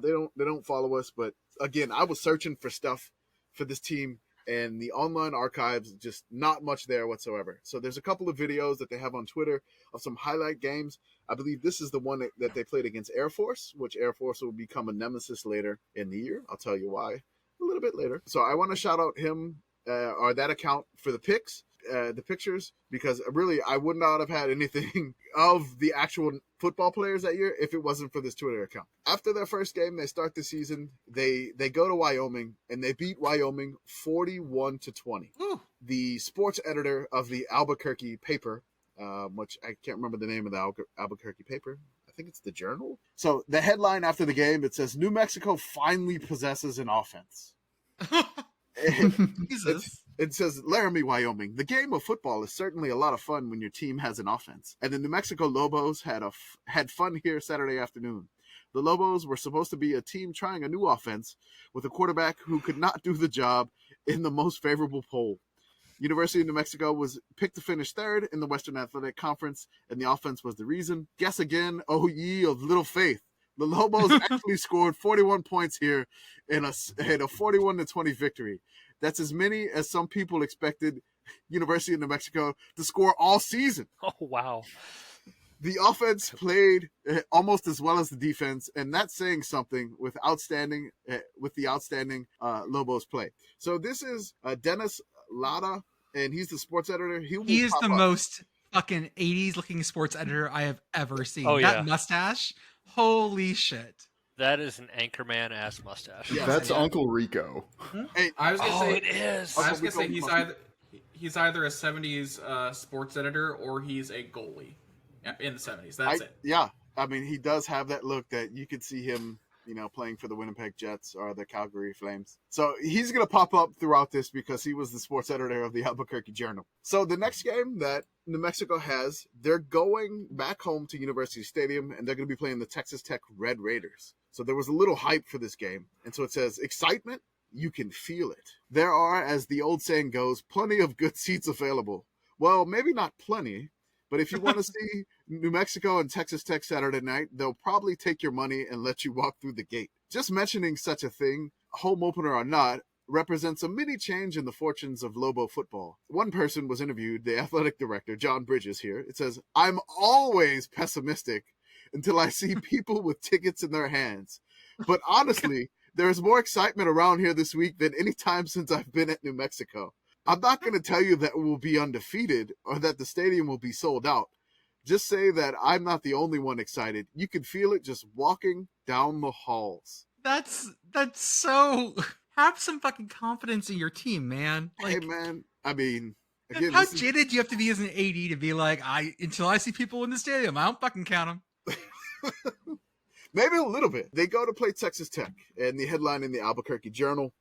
They don't follow us, but again, I was searching for stuff for this team, and the online archives, just not much there whatsoever. So there's a couple of videos that they have on Twitter of some highlight games. I believe this is the one that they played against Air Force, which Air Force will become a nemesis later in the year. I'll tell you why a little bit later. So I want to shout out him or that account for the pictures, because really I would not have had anything of the actual football players that year if it wasn't for this Twitter account. After their first game, they start the season. They go to Wyoming, and they beat Wyoming 41-20. Ooh. The sports editor of the Albuquerque paper which I can't remember the name of the Albuquerque paper. I think it's the Journal. So the headline after the game, it says, New Mexico finally possesses an offense. Jesus. It says, Laramie, Wyoming. The game of football is certainly a lot of fun when your team has an offense. And the New Mexico Lobos had fun here Saturday afternoon. The Lobos were supposed to be a team trying a new offense with a quarterback who could not do the job in the most favorable poll. University of New Mexico was picked to finish third in the Western Athletic Conference, and the offense was the reason. Guess again, oh ye of little faith. The Lobos actually scored 41 points here in a 41-20 victory. That's as many as some people expected University of New Mexico to score all season. Oh, wow. The offense played almost as well as the defense, and that's saying something with the outstanding Lobos play. So this is Dennis Lada, and he's the sports editor. He is the most fucking 80s looking sports editor I have ever seen. Oh, yeah. That mustache, holy shit. That is an Anchorman ass mustache. Yeah. That's Uncle Rico. Hey, I was gonna say it is. I was gonna say he's either a '70s sports editor or he's a goalie in the '70s. That's it. Yeah, I mean, he does have that look that you could see him, playing for the Winnipeg Jets or the Calgary Flames. So he's going to pop up throughout this because he was the sports editor of the Albuquerque Journal. So the next game that New Mexico has, they're going back home to University Stadium, and they're going to be playing the Texas Tech Red Raiders. So there was a little hype for this game. And so it says, excitement, you can feel it. There are, as the old saying goes, plenty of good seats available. Well, maybe not plenty, but if you want to see New Mexico and Texas Tech Saturday night, they'll probably take your money and let you walk through the gate. Just mentioning such a thing, home opener or not, represents a mini change in the fortunes of Lobo football. One person was interviewed, the athletic director, John Bridges here. It says, I'm always pessimistic until I see people with tickets in their hands. But honestly, there's more excitement around here this week than any time since I've been at New Mexico. I'm not going to tell you that we'll be undefeated or that the stadium will be sold out. Just say that I'm not the only one excited. You can feel it just walking down the halls. That's so... Have some fucking confidence in your team, man. Hey, man. I mean, again, how jaded do you have to be as an AD to be like, until I see people in the stadium, I don't fucking count them. Maybe a little bit. They go to play Texas Tech, and the headline in the Albuquerque Journal,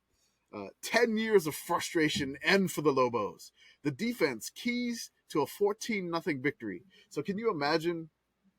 10 years of frustration end for the Lobos. The defense keys to a 14-0 victory. So can you imagine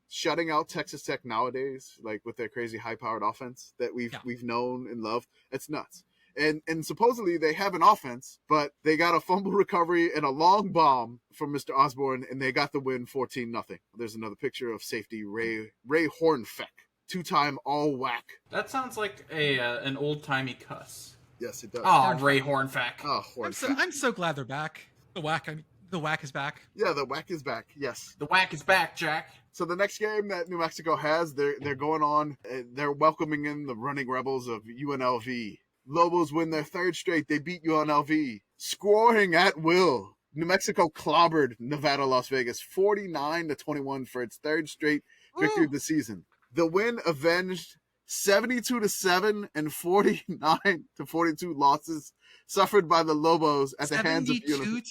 shutting out Texas Tech nowadays, like with their crazy high-powered offense that we've known and loved? It's nuts. And supposedly they have an offense, but they got a fumble recovery and a long bomb from Mr. Osborne, and they got the win 14-0. There's another picture of safety Ray Hornfeck, two-time all-WAC. That sounds like an old-timey cuss. Yes, it does. Oh, Ray Hornfeck. Oh, Hornfeck. I'm so glad they're back. The WAC is back. Yeah, the WAC is back. Yes. The WAC is back, Jack. So the next game that New Mexico has, they're going on. They're welcoming in the running rebels of UNLV. Lobos win their third straight. They beat UNLV, scoring at will. New Mexico clobbered Nevada, Las Vegas, 49-21 for its third straight victory of the season. The win avenged 72-7 and 49-42 losses suffered by the Lobos at the hands of UNLV.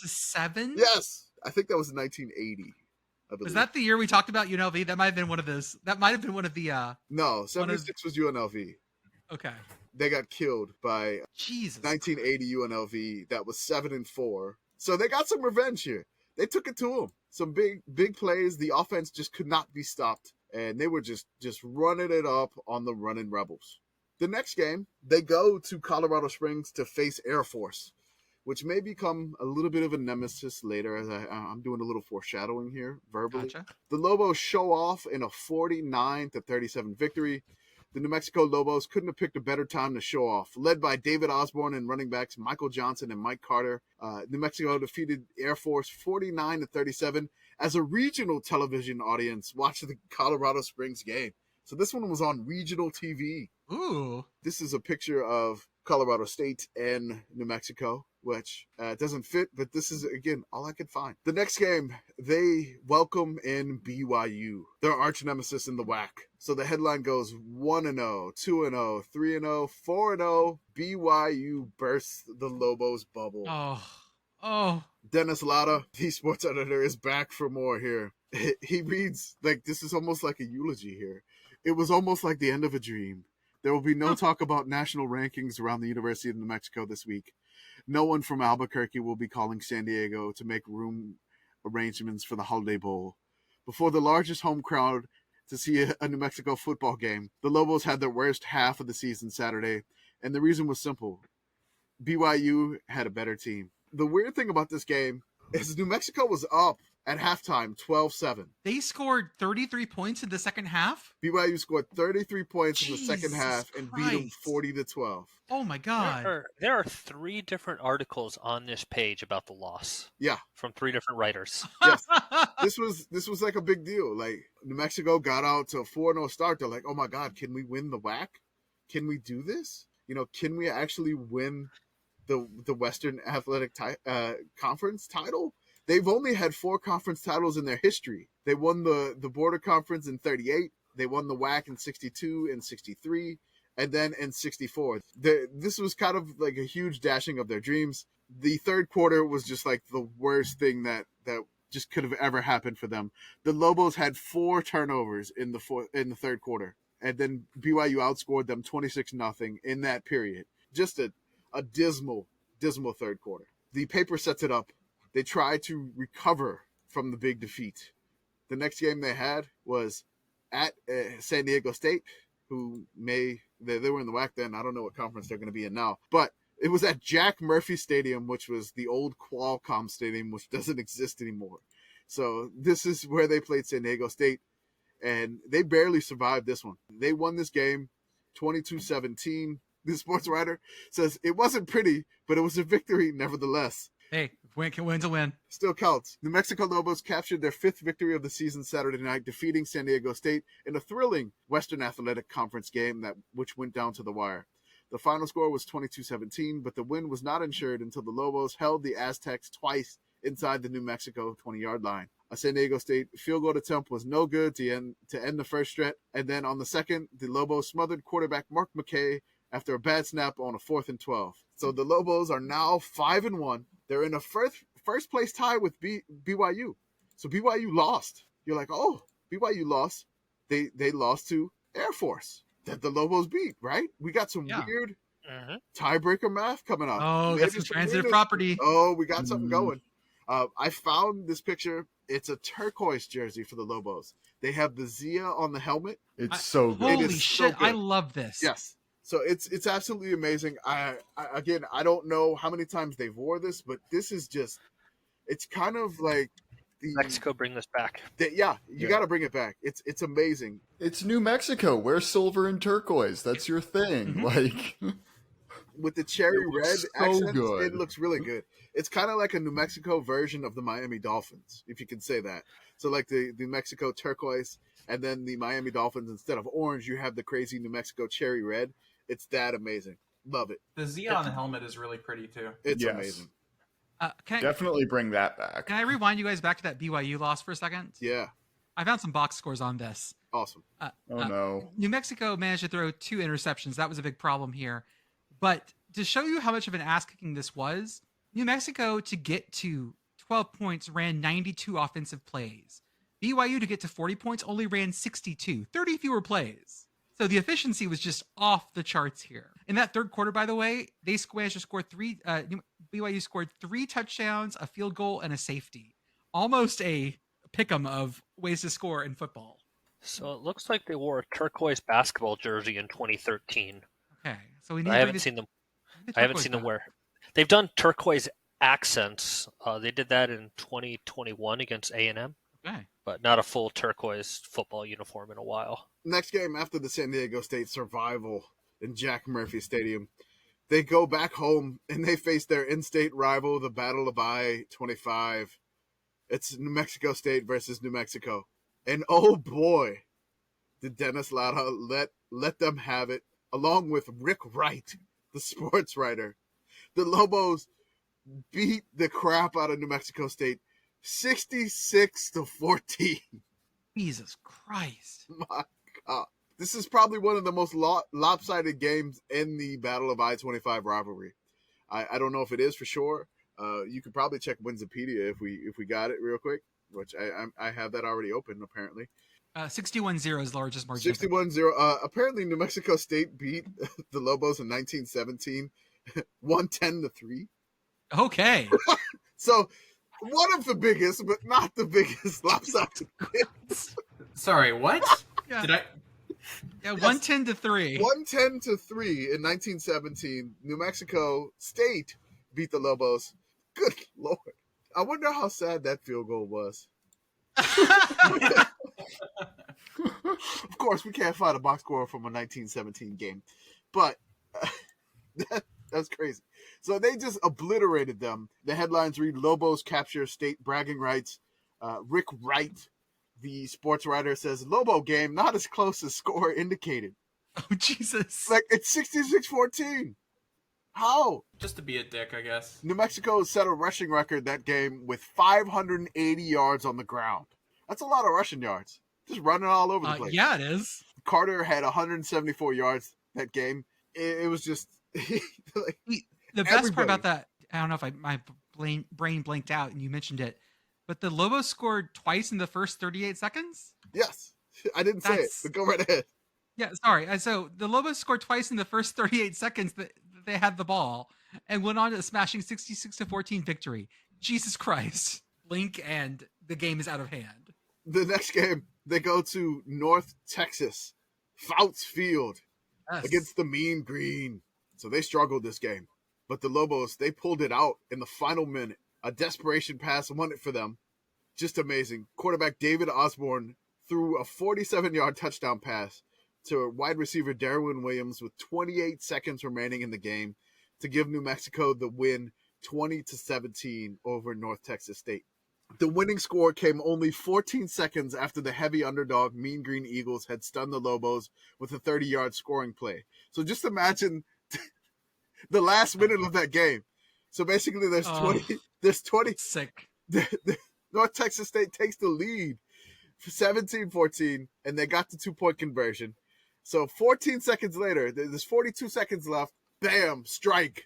72-7? Yes, I think that was 1980. Was that the year we talked about UNLV? That might have been one of those. That might have been one of the. No, 76 was UNLV. Okay. They got killed by Jesus. 1980 UNLV. That was 7-4. So they got some revenge here. They took it to them. Some big plays. The offense just could not be stopped, and they were just running it up on the running rebels. The next game, they go to Colorado Springs to face Air Force, which may become a little bit of a nemesis later, as I'm doing a little foreshadowing here verbally. Gotcha. The Lobos show off in a 49-37 victory. The New Mexico Lobos couldn't have picked a better time to show off. Led by David Osborne and running backs Michael Johnson and Mike Carter, New Mexico defeated Air Force 49-37 as a regional television audience watched the Colorado Springs game. So this one was on regional TV. Ooh. This is a picture of Colorado State and New Mexico, which doesn't fit, but this is, again, all I could find. The next game, they welcome in BYU, their arch nemesis in the WAC. So the headline goes 1-0, 2-0, 3-0, 4-0. BYU bursts the Lobos bubble. Oh. Dennis Latta, the sports editor, is back for more here. He reads, like, this is almost like a eulogy here. It was almost like the end of a dream. There will be no talk about national rankings around the University of New Mexico this week. No one from Albuquerque will be calling San Diego to make room arrangements for the Holiday Bowl. Before the largest home crowd to see a New Mexico football game, the Lobos had their worst half of the season Saturday, and the reason was simple. BYU had a better team. The weird thing about this game is New Mexico was up at halftime 12-7. They scored 33 points in the second half. BYU scored 33 points in the second Jesus half and beat them Christ. 40-12. Oh my God. There are 3 different articles on this page about the loss. Yeah. From 3 different writers. Yes. This was like a big deal. Like, New Mexico got out to a 4-0 start. They're like, oh my God, can we win the WAC? Can we do this? You know, can we actually win the Western Athletic Conference title? They've only had 4 conference titles in their history. They won the Border Conference in 38. They won the WAC in 62 and 63. And then in 64. This was kind of like a huge dashing of their dreams. The third quarter was just like the worst thing that just could have ever happened for them. The Lobos had 4 turnovers in the third quarter. And then BYU outscored them 26-0 in that period. Just a dismal third quarter. The paper sets it up. They try to recover from the big defeat. The next game they had was at San Diego State, who they were in the WAC then. I don't know what conference they're going to be in now. But it was at Jack Murphy Stadium, which was the old Qualcomm Stadium, which doesn't exist anymore. So this is where they played San Diego State, and they barely survived this one. They won this game 22-17. The sports writer says, it wasn't pretty, but it was a victory nevertheless. Hey, win's a win. Still counts. New Mexico Lobos captured their 5th victory of the season Saturday night, defeating San Diego State in a thrilling Western Athletic Conference game which went down to the wire. The final score was 22-17, but the win was not ensured until the Lobos held the Aztecs twice inside the New Mexico 20-yard line. A San Diego State field goal attempt was no good to end the first stretch, and then on the second, the Lobos smothered quarterback Mark McKay after a bad snap on a 4th and 12. So the Lobos are now 5-1. They're in a first place tie with BYU. So BYU lost. You're like, oh, BYU lost. They lost to Air Force that the Lobos beat, right? We got some weird tiebreaker math coming up. Oh, got some transitive property. Oh, we got something going. I found this picture. It's a turquoise jersey for the Lobos. They have the Zia on the helmet. It's so good. Holy It is shit, so good. I love this. Yes. So it's absolutely amazing. I don't know how many times they've wore this, but this is just, it's kind of like Mexico, bring this back. You got to bring it back. It's amazing. It's New Mexico. Wear silver and turquoise. That's your thing. Like, with the cherry red so accents, good. it looks really good. It's kind of like a New Mexico version of the Miami Dolphins, if you can say that. So like the New Mexico turquoise, and then the Miami Dolphins, instead of orange, you have the crazy New Mexico cherry red. It's that amazing. Love it. The Z on the helmet is really pretty too. It's Yes. amazing. Definitely bring that back. Can I rewind you guys back to that BYU loss for a second? Yeah. I found some box scores on this. Awesome. No. New Mexico managed to throw 2 interceptions. That was a big problem here. But to show you how much of an ass kicking this was, New Mexico, to get to 12 points, ran 92 offensive plays. BYU, to get to 40 points, only ran 62, 30 fewer plays. So the efficiency was just off the charts here. In that third quarter, by the way, they managed to score BYU scored 3 touchdowns, a field goal, and a safety. Almost a pick'em of ways to score in football. So it looks like they wore a turquoise basketball jersey in 2013. Okay, so we need. I haven't seen them wear. They've done turquoise accents. They did that in 2021 against A&M. Okay, but not a full turquoise football uniform in a while. Next game after the San Diego State survival in Jack Murphy Stadium, they go back home and they face their in-state rival, the Battle of I-25. It's New Mexico State versus New Mexico. And oh boy, did Dennis Latta let them have it, along with Rick Wright, the sports writer. The Lobos beat the crap out of New Mexico State 66-14. Jesus Christ. My God. This is probably one of the most lopsided games in the Battle of I-25 rivalry. I don't know if it is for sure, You could probably check Winsipedia if we got it real quick, which I have that already open apparently. 61-0 is the largest margin. 61-0. Apparently, New Mexico State beat the Lobos in 1917, 110-3. Okay. So one of the biggest, but not the biggest lopsided wins. Sorry, what? Yeah. Did I? Yeah, 110-3. 110-3 in 1917. New Mexico State beat the Lobos. Good Lord. I wonder how sad that field goal was. Of course, we can't find a box score from a 1917 game, but that's crazy. So they just obliterated them. The headlines read, Lobos capture state bragging rights. Rick Wright, the sports writer, says, Lobo game not as close as score indicated. Oh, Jesus. Like, it's 66-14. How? Just to be a dick, I guess. New Mexico set a rushing record that game with 580 yards on the ground. That's a lot of rushing yards. Just running all over the place. Yeah, it is. Carter had 174 yards that game. It was just... like, the best part about that, I don't know if my brain blanked out and you mentioned it, but the Lobos scored twice in the first 38 seconds? Yes. I didn't say it, but go right ahead. Yeah, sorry. So the Lobos scored twice in the first 38 seconds that they had the ball and went on to a smashing 66-14 victory. Jesus Christ. Blink and the game is out of hand. The next game, they go to North Texas, Fouts Field, against the Mean Green. So they struggled this game. But the Lobos, they pulled it out in the final minute. A desperation pass won it for them. Just amazing. Quarterback David Osborne threw a 47-yard touchdown pass to wide receiver Darwin Williams with 28 seconds remaining in the game to give New Mexico the win 20-17 over North Texas State. The winning score came only 14 seconds after the heavy underdog Mean Green Eagles had stunned the Lobos with a 30-yard scoring play. So just imagine the last minute of that game. So basically there's 20. Sick. North Texas State takes the lead 17-14, and they got the 2-point conversion. So 14 seconds later, there's 42 seconds left. Bam, strike.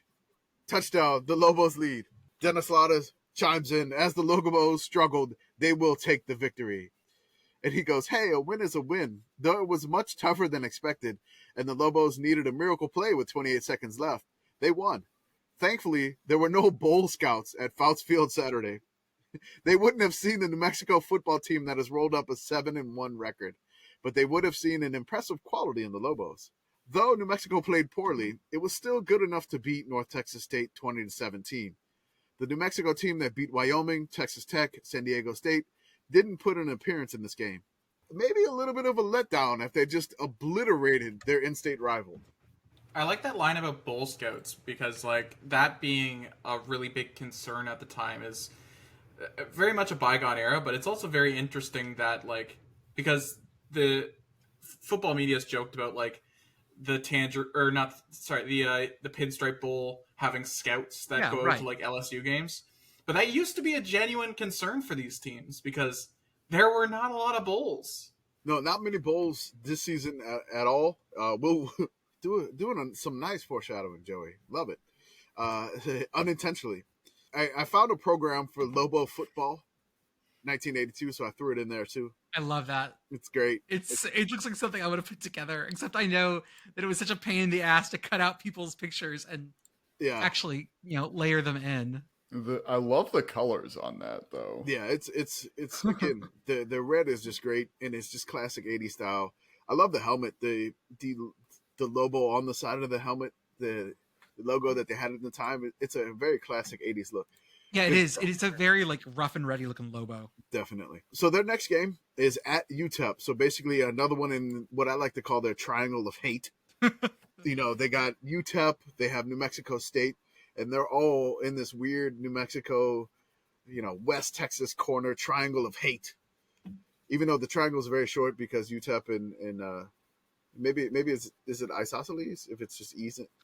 Touchdown, the Lobos lead. Dennis Lauders chimes in, as the Lobos struggled, they will take the victory. And he goes, hey, a win is a win. Though it was much tougher than expected, and the Lobos needed a miracle play with 28 seconds left, they won. Thankfully, there were no bowl scouts at Fouts Field Saturday. They wouldn't have seen the New Mexico football team that has rolled up a 7-1 record, but they would have seen an impressive quality in the Lobos. Though New Mexico played poorly, it was still good enough to beat North Texas State 20-17. The New Mexico team that beat Wyoming, Texas Tech, San Diego State didn't put an appearance in this game. Maybe a little bit of a letdown if they just obliterated their in-state rival. I like that line about Bowl Scouts because, like, that being a really big concern at the time is very much a bygone era, but it's also very interesting that, like, because the football media has joked about, like, the Pinstripe Bowl having scouts that go to, like, LSU games. But that used to be a genuine concern for these teams because there were not a lot of bowls. No, not many bowls this season at all. We'll doing some nice foreshadowing, Joey. Love it. Unintentionally. I found a program for Lobo football, 1982, so I threw it in there too. I love that. It's great. It looks like something I would have put together, except I know that it was such a pain in the ass to cut out people's pictures and actually, layer them in. I love the colors on that though. Yeah, it's again, the red is just great and it's just classic 80s style. I love the helmet, the Lobo on the side of the helmet, the logo that they had at the time. It's a very classic 80s look. Yeah, it is. It is a very like rough and ready looking Lobo. Definitely. So their next game is at UTEP. So basically another one in what I like to call their triangle of hate. They got UTEP, they have New Mexico State, and they're all in this weird New Mexico, West Texas corner triangle of hate. Even though the triangle is very short because UTEP and maybe is it isosceles if it's just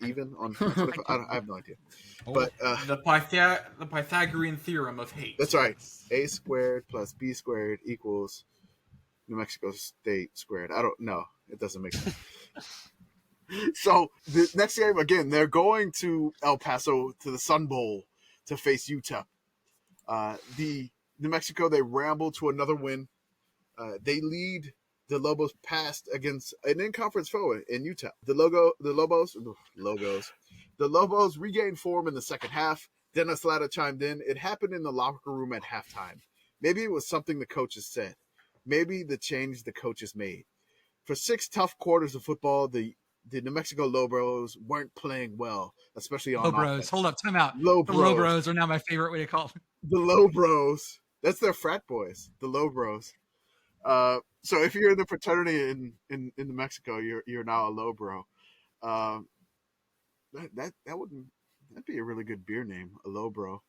even on 25? I have no idea. But the Pythagorean theorem of hate. That's right. A squared plus B squared equals New Mexico State squared. I don't know. It doesn't make sense. So the next game, again, they're going to El Paso to the Sun Bowl to face UTEP. The New Mexico, they ramble to another win. They lead the Lobos past against an in-conference foe in UTEP. The Lobos regained form in the second half. Dennis Latta chimed in. It happened in the locker room at halftime. Maybe it was something the coaches said. Maybe the change the coaches made. For 6 tough quarters of football, the New Mexico Lobos weren't playing well, especially on Lobros. offense. Hold up, time out. Low The bros. Lobros are now my favorite way to call them. The Lobros. That's their frat boys. The Lobros. So if you're in the fraternity in New Mexico, you're now a Lobro. That'd be a really good beer name, a Lowbro.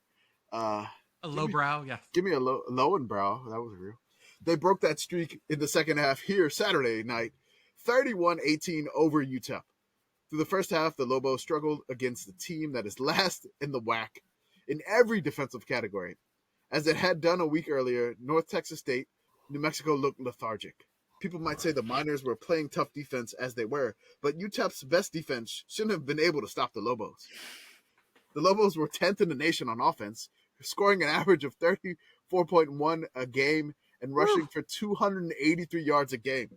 A lowbrow, yes. Give me a Lowenbrow. That was real. They broke that streak in the second half here Saturday night, 31-18 over UTEP. Through the first half, the Lobos struggled against the team that is last in the WAC in every defensive category. As it had done a week earlier, North Texas State, New Mexico looked lethargic. People might say the Miners were playing tough defense as they were, but UTEP's best defense shouldn't have been able to stop the Lobos. The Lobos were 10th in the nation on offense, scoring an average of 34.1 a game and rushing for 283 yards a game.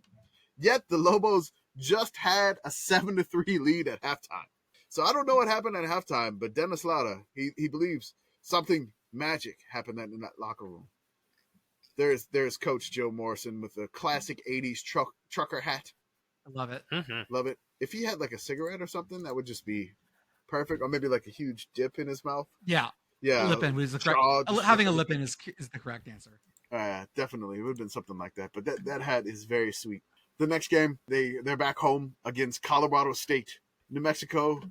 Yet the Lobos just had a 7-3 lead at halftime. So I don't know what happened at halftime, but Dennis Latta, he believes something magic happened in that locker room. There's Coach Joe Morrison with the classic 80s trucker hat. I love it. Mm-hmm. Love it. If he had like a cigarette or something, that would just be perfect. Or maybe like a huge dip in his mouth. Yeah. Yeah. Lip in was the correct. Just Having a lip in is the correct answer. Definitely. It would have been something like that. But that hat is very sweet. The next game, they're back home against Colorado State. New Mexico,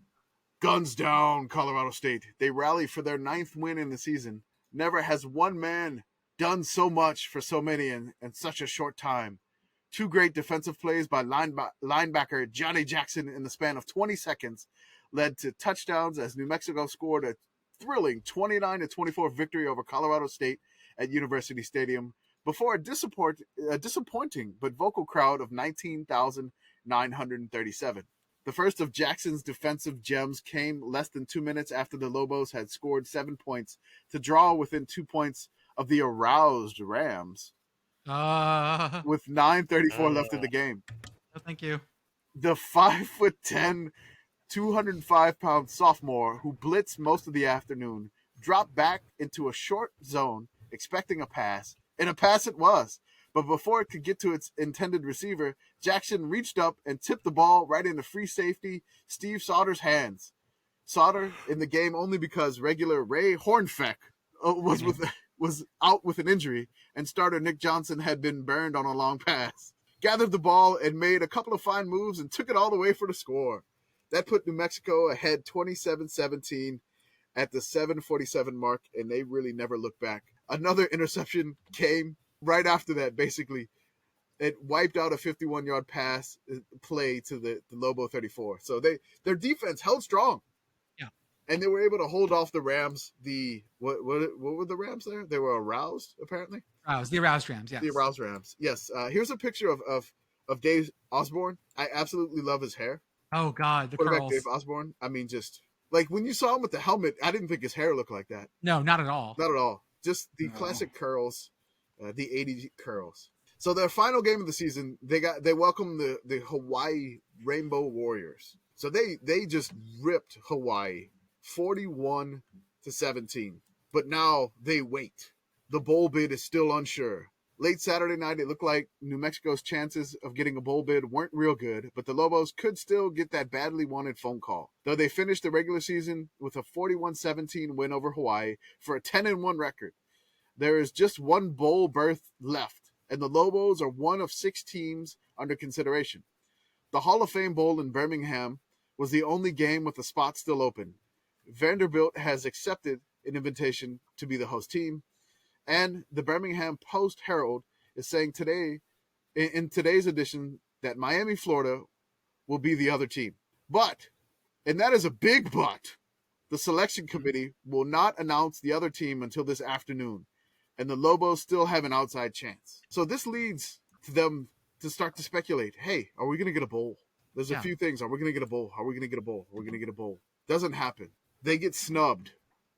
guns down Colorado State. They rally for their 9th win in the season. Never has one man done so much for so many in such a short time. 2 great defensive plays by linebacker Johnny Jackson in the span of 20 seconds led to touchdowns as New Mexico scored a thrilling 29-24 victory over Colorado State at University Stadium before a disappointing but vocal crowd of 19,937. The first of Jackson's defensive gems came less than 2 minutes after the Lobos had scored 7 points to draw within 2 points of the aroused Rams with 9:34 left in the game. No, thank you. The 5'10", 205-pound sophomore who blitzed most of the afternoon dropped back into a short zone expecting a pass, and a pass it was. But before it could get to its intended receiver, Jackson reached up and tipped the ball right into free safety Steve Sauter's hands. Sauter in the game only because regular Ray Hornfeck was out with an injury, and starter Nick Johnson had been burned on a long pass. Gathered the ball and made a couple of fine moves and took it all the way for the score. That put New Mexico ahead 27-17 at the 7:47 mark, and they really never looked back. Another interception came right after that, basically. It wiped out a 51-yard pass play to the Lobo 34. So their defense held strong. Yeah. And they were able to hold off the Rams. What were the Rams there? They were aroused, apparently. The aroused Rams, yes. The aroused Rams, yes. Here's a picture of Dave Osborne. I absolutely love his hair. Oh, God, the Quarterback curls. Dave Osborne. I mean, just like when you saw him with the helmet, I didn't think his hair looked like that. No, not at all. Not at all. Just the classic curls, the 80s curls. So their final game of the season, they welcomed the Hawaii Rainbow Warriors. So they just ripped Hawaii 41-17. But now they wait. The bowl bid is still unsure. Late Saturday night, it looked like New Mexico's chances of getting a bowl bid weren't real good, but the Lobos could still get that badly wanted phone call. Though they finished the regular season with a 41-17 win over Hawaii for a 10-1 record. There is just one bowl berth left, and the Lobos are one of 6 teams under consideration. The Hall of Fame Bowl in Birmingham was the only game with the spot still open. Vanderbilt has accepted an invitation to be the host team, and the Birmingham Post-Herald is saying in today's edition that Miami, Florida will be the other team. But, and that is a big but, the selection committee will not announce the other team until this afternoon, and the Lobos still have an outside chance. So this leads to them to start to speculate, hey, are we going to get a bowl? There's a few things. Are we going to get a bowl? Are we going to get a bowl? Are we going to get a bowl? Doesn't happen. They get snubbed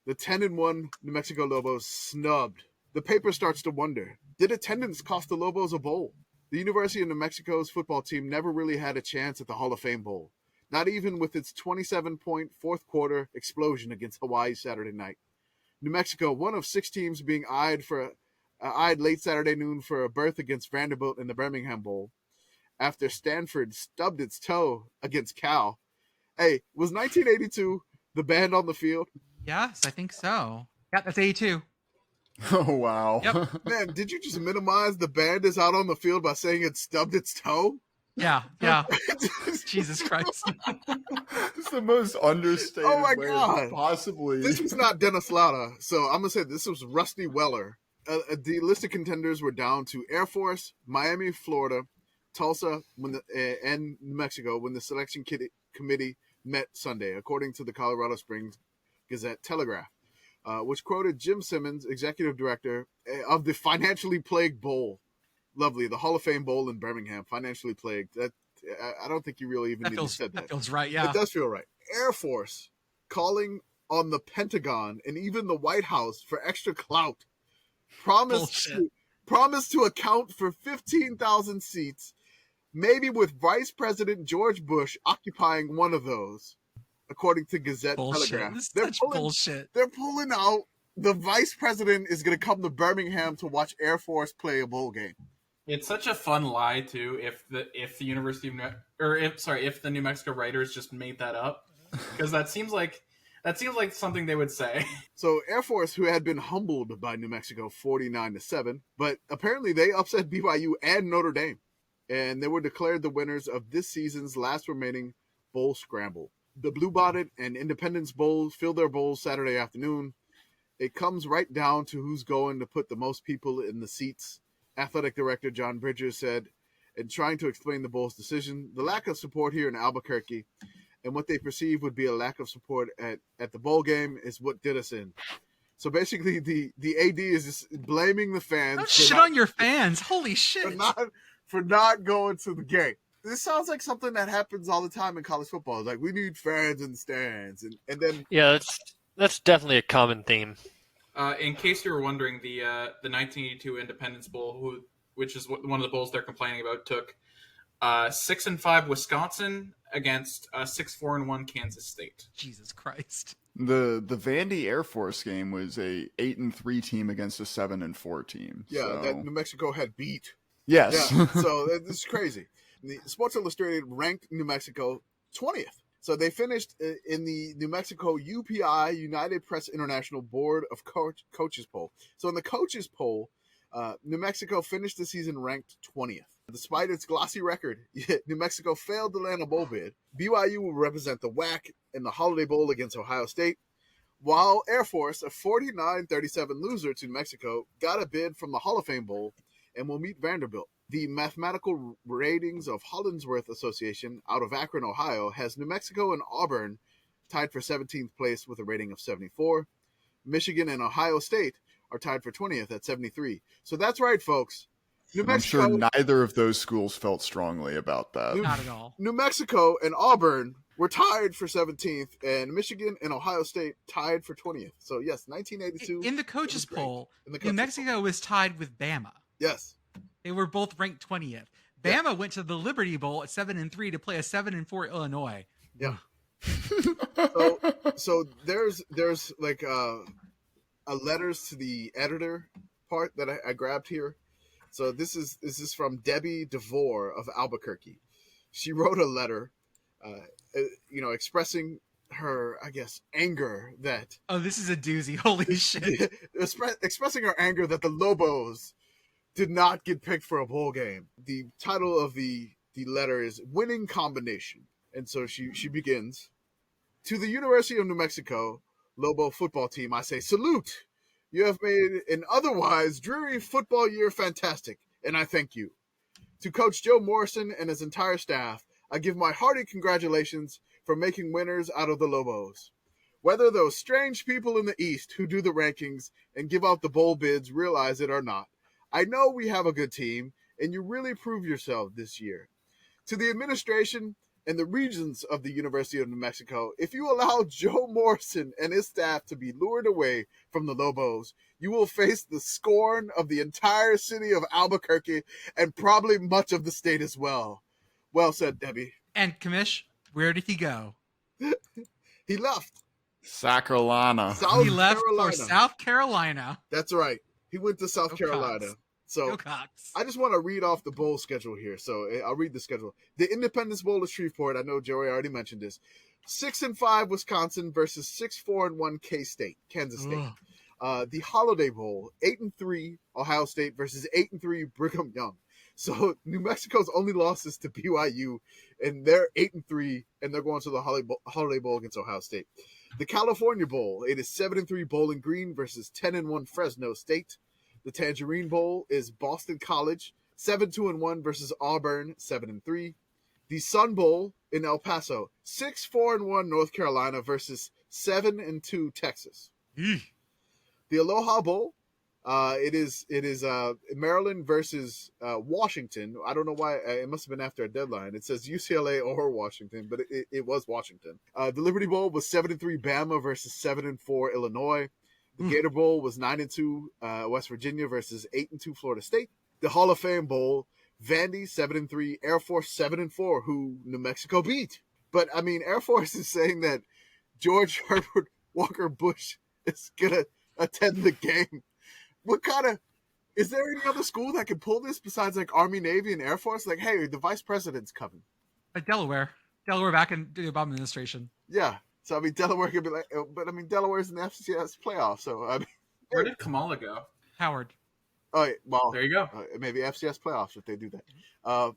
The 10-1 New Mexico Lobos snubbed. The paper starts to wonder, did attendance cost the Lobos a bowl? The University of New Mexico's football team never really had a chance at the Hall of Fame Bowl, not even with its 27-point fourth quarter explosion against Hawaii Saturday night. New Mexico, one of 6 teams being eyed late Saturday noon for a berth against Vanderbilt in the Birmingham Bowl, after Stanford stubbed its toe against Cal. Hey, was 1982 the band on the field? Yes, I think so. Yeah, that's 82. Oh, wow. Yep. Man, did you just minimize the band is out on the field by saying it stubbed its toe? Yeah. Jesus Christ. It's the most understated Oh my way God. possibly. This was not Dennis Lauda, so I'm going to say this was Rusty Weller. The list of contenders were down to Air Force, Miami, Florida, Tulsa, and New Mexico when the selection committee met Sunday, according to the Colorado Springs Gazette-Telegraph, which quoted Jim Simmons, executive director of the financially plagued bowl. Lovely, the Hall of Fame Bowl in Birmingham, financially plagued. That I don't think you really even need to say that. That feels right, yeah. It does feel right. Air Force calling on the Pentagon and even the White House for extra clout. Promised to account for 15,000 seats, maybe with Vice President George Bush occupying one of those, according to Gazette-Telegraph. Bullshit. They're pulling out the Vice President is going to come to Birmingham to watch Air Force play a bowl game. It's such a fun lie too. If the University of if the New Mexico writers just made that up, because that seems like something they would say. So Air Force, who had been humbled by New Mexico 49-7, but apparently they upset BYU and Notre Dame, and they were declared the winners of this season's last remaining bowl scramble. The Blue Bonnet and Independence Bowls fill their bowls Saturday afternoon. It comes right down to who's going to put the most people in the seats. Athletic Director John Bridges said, in trying to explain the bowl's decision, the lack of support here in Albuquerque and what they perceive would be a lack of support at the bowl game is what did us in. So basically, the AD is just blaming the fans. Don't shit on your fans. Holy shit. For not going to the game. This sounds like something that happens all the time in college football. Like, we need fans in the stands. And then... Yeah, that's definitely a common theme. In case you were wondering, the 1982 Independence Bowl, which is one of the bowls they're complaining about, took 6-5 Wisconsin against 6-4-1 Kansas State. Jesus Christ. The Vandy Air Force game was a 8-3 team against a 7-4 team. Yeah, so. That New Mexico had beat. Yes. Yeah, so this is crazy. The Sports Illustrated ranked New Mexico 20th. So they finished in the New Mexico UPI, United Press International Board of Coaches poll. So in the coaches poll, New Mexico finished the season ranked 20th. Despite its glossy record, New Mexico failed to land a bowl bid. BYU will represent the WAC in the Holiday Bowl against Ohio State, while Air Force, a 49-37 loser to New Mexico, got a bid from the Hall of Fame Bowl and will meet Vanderbilt. The mathematical ratings of Hollinsworth Association out of Akron, Ohio, has New Mexico and Auburn tied for 17th place with a rating of 74. Michigan and Ohio State are tied for 20th at 73. So that's right, folks. New Mexico, I'm sure neither of those schools felt strongly about that. Not at all. New Mexico and Auburn were tied for 17th, and Michigan and Ohio State tied for 20th. So, yes, 1982. In the coaches poll, New Mexico was tied with Bama. Yes. They were both ranked 20th. Bama went to the Liberty Bowl at 7-3 to play a 7-4 Illinois. Yeah. so there's like a letters to the editor part that I grabbed here. So this is from Debbie DeVore of Albuquerque. She wrote a letter, expressing her, I guess, anger that. Oh, this is a doozy! Holy shit! Expressing her anger that the Lobos did not get picked for a bowl game. The title of the letter is "Winning Combination," and so she begins. To the University of New Mexico Lobo football team, I say salute. You have made an otherwise dreary football year fantastic, and I thank you. To Coach Joe Morrison and his entire staff, I give my hearty congratulations for making winners out of the Lobos. Whether those strange people in the East who do the rankings and give out the bowl bids realize it or not, I know we have a good team, and you really proved yourself this year. To the administration, and the regions of the University of New Mexico, if you allow Joe Morrison and his staff to be lured away from the Lobos, you will face the scorn of the entire city of Albuquerque and probably much of the state as well. Well said, Debbie. And Commish, where did he go? He left. Sacrolana. South He left Carolina. for South Carolina. That's right. He went to South Go Carolina. Cox. So Go Cox. I just want to read off the bowl schedule here. So I'll read the schedule. The Independence Bowl of Shreveport. I know Joey already mentioned this. 6-5 Wisconsin versus 6-4-1 K-State, Kansas State. The Holiday Bowl, 8-3 Ohio State versus 8-3 Brigham Young. So New Mexico's only losses to BYU, and they're 8-3, and they're going to the Holiday Bowl against Ohio State. The California Bowl, it is 7-3 Bowling Green versus 10-1 Fresno State. The Tangerine Bowl is Boston College, 7-2-1 versus Auburn, 7-3. The Sun Bowl in El Paso, 6-4-1 North Carolina versus 7-2 Texas. The Aloha Bowl, it is Maryland versus Washington. I don't know why. It must have been after a deadline. It says UCLA or Washington, but it was Washington. The Liberty Bowl was 7-3 Bama versus 7-4 Illinois. The Gator Bowl was 9-2 West Virginia versus 8-2 Florida State. The Hall of Fame Bowl, Vandy 7-3, Air Force 7-4, who New Mexico beat. But I mean, Air Force is saying that George Herbert Walker Bush is gonna attend the game. What kind of, is there any other school that can pull this besides like Army, Navy, and Air Force? Like, hey, the vice president's coming. Like Delaware back in the Obama administration. Yeah. So I mean, Delaware could be like, but I mean, Delaware's in the FCS playoff. So I mean, Where did Kamala go? Howard. oh well, There you go. maybe FCS playoffs if they do that.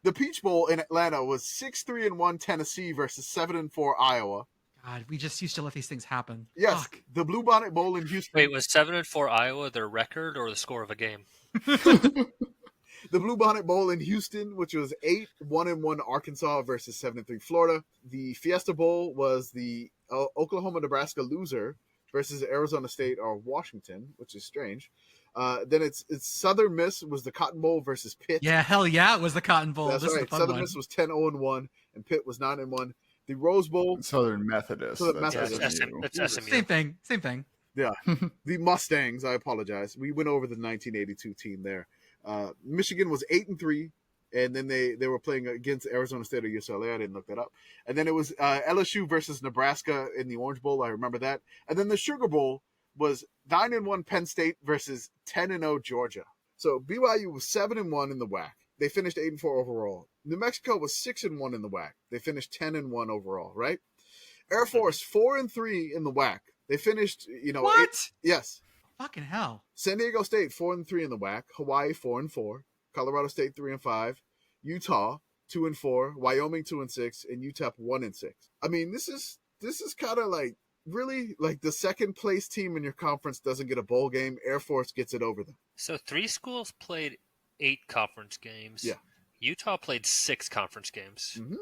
The Peach Bowl in Atlanta was 6-3-1 Tennessee versus 7-4 Iowa. God, we just used to let these things happen. Yes, Fuck. the Bluebonnet Bowl in Houston. Wait, was 7-4 Iowa their record or the score of a game? The Bluebonnet Bowl in Houston, which was 8-1-1 Arkansas versus 7-3 Florida. The Fiesta Bowl was the Oklahoma-Nebraska loser versus Arizona State or Washington, which is strange. Then it's Southern Miss was the Cotton Bowl versus Pitt. Yeah, hell yeah, it was the Cotton Bowl. That's This is right. the fun Southern one. Miss was 10-1 and Pitt was 9-1. The Rose Bowl, Southern Methodist. Southern That's Methodist. SMU. That's SMU. Same thing. yeah. The Mustangs, I apologize. We went over the 1982 team there. Michigan was 8-3, and then they were playing against Arizona State or UCLA. I didn't look that up. And then it was LSU versus Nebraska in the Orange Bowl. I remember that. And then the Sugar Bowl was 9-1 Penn State versus 10-0 Georgia. So BYU was 7-1 in the WAC. They finished 8-4 overall. New Mexico was 6-1 in the WAC. They finished 10-1 overall, right? Air Force 4-3 in the WAC. They finished, What? yes. Fucking hell. San Diego State 4-3 in the WAC. Hawaii 4-4. Colorado State 3-5. Utah 2-4. Wyoming 2-6, and UTEP 1-6. I mean, this is kind of like really like the second place team in your conference doesn't get a bowl game. Air Force gets it over them. So 3 schools played 8 conference games. Yeah. Utah played 6 conference games. Mm-hmm.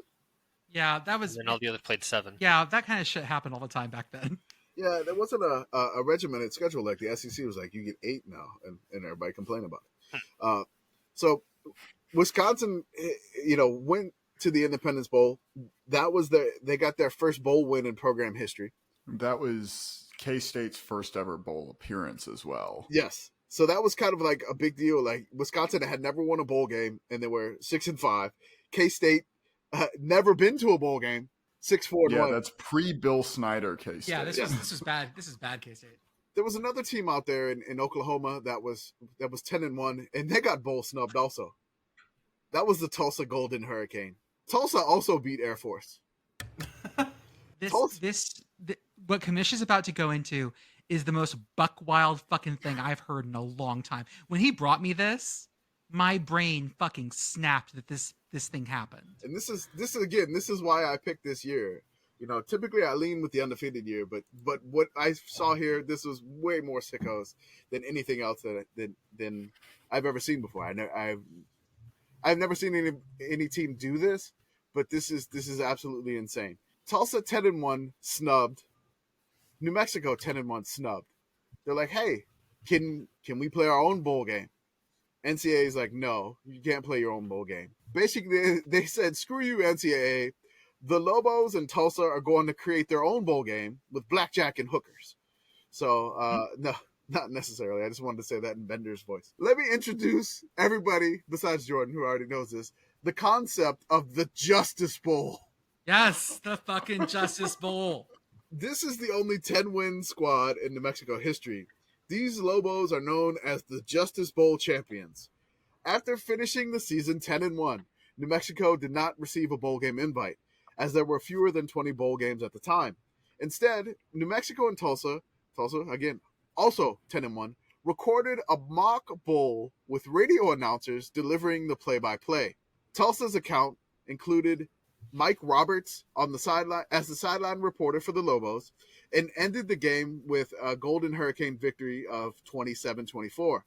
Yeah, that was. And then all the others played 7. Yeah, that kind of shit happened all the time back then. Yeah, there wasn't a regimented schedule like the SEC was like, you get 8 now, and everybody complained about it. So Wisconsin, went to the Independence Bowl. That was they got their first bowl win in program history. That was K-State's first ever bowl appearance as well. Yes. So that was kind of like a big deal. Like Wisconsin had never won a bowl game, and they were 6-5. K-State never been to a bowl game. 6-4-1. Yeah, that's pre-Bill Snyder K-State. Yeah, this was bad. This is bad K-State. There was another team out there in Oklahoma that was 10-1, and they got bowl snubbed also. That was the Tulsa Golden Hurricane. Tulsa also beat Air Force. What Commish is about to go into is the most buck wild fucking thing I've heard in a long time. When he brought me this, my brain fucking snapped that this thing happened. And this is why I picked this year. Typically I lean with the undefeated year, but what I saw here, this was way more sickos than anything else than I've ever seen before. I've never seen any team do this, but this is absolutely insane. Tulsa 10-1 snubbed. New Mexico 10-1 snubbed. They're like, hey, can we play our own bowl game? NCAA is like, no, you can't play your own bowl game. Basically, they said, screw you, NCAA. The Lobos and Tulsa are going to create their own bowl game with blackjack and hookers. So, no, not necessarily. I just wanted to say that in Bender's voice. Let me introduce everybody, besides Jordan, who already knows this, the concept of the Justice Bowl. Yes, the fucking Justice Bowl. This is the only 10-win squad in New Mexico history. These Lobos are known as the Justice Bowl champions. After finishing the season 10-1, New Mexico did not receive a bowl game invite, as there were fewer than 20 bowl games at the time. Instead, New Mexico and Tulsa, again, also 10-1, recorded a mock bowl with radio announcers delivering the play-by-play. Tulsa's account included Mike Roberts on the sideline as the sideline reporter for the Lobos, and ended the game with a Golden Hurricane victory of 27-24.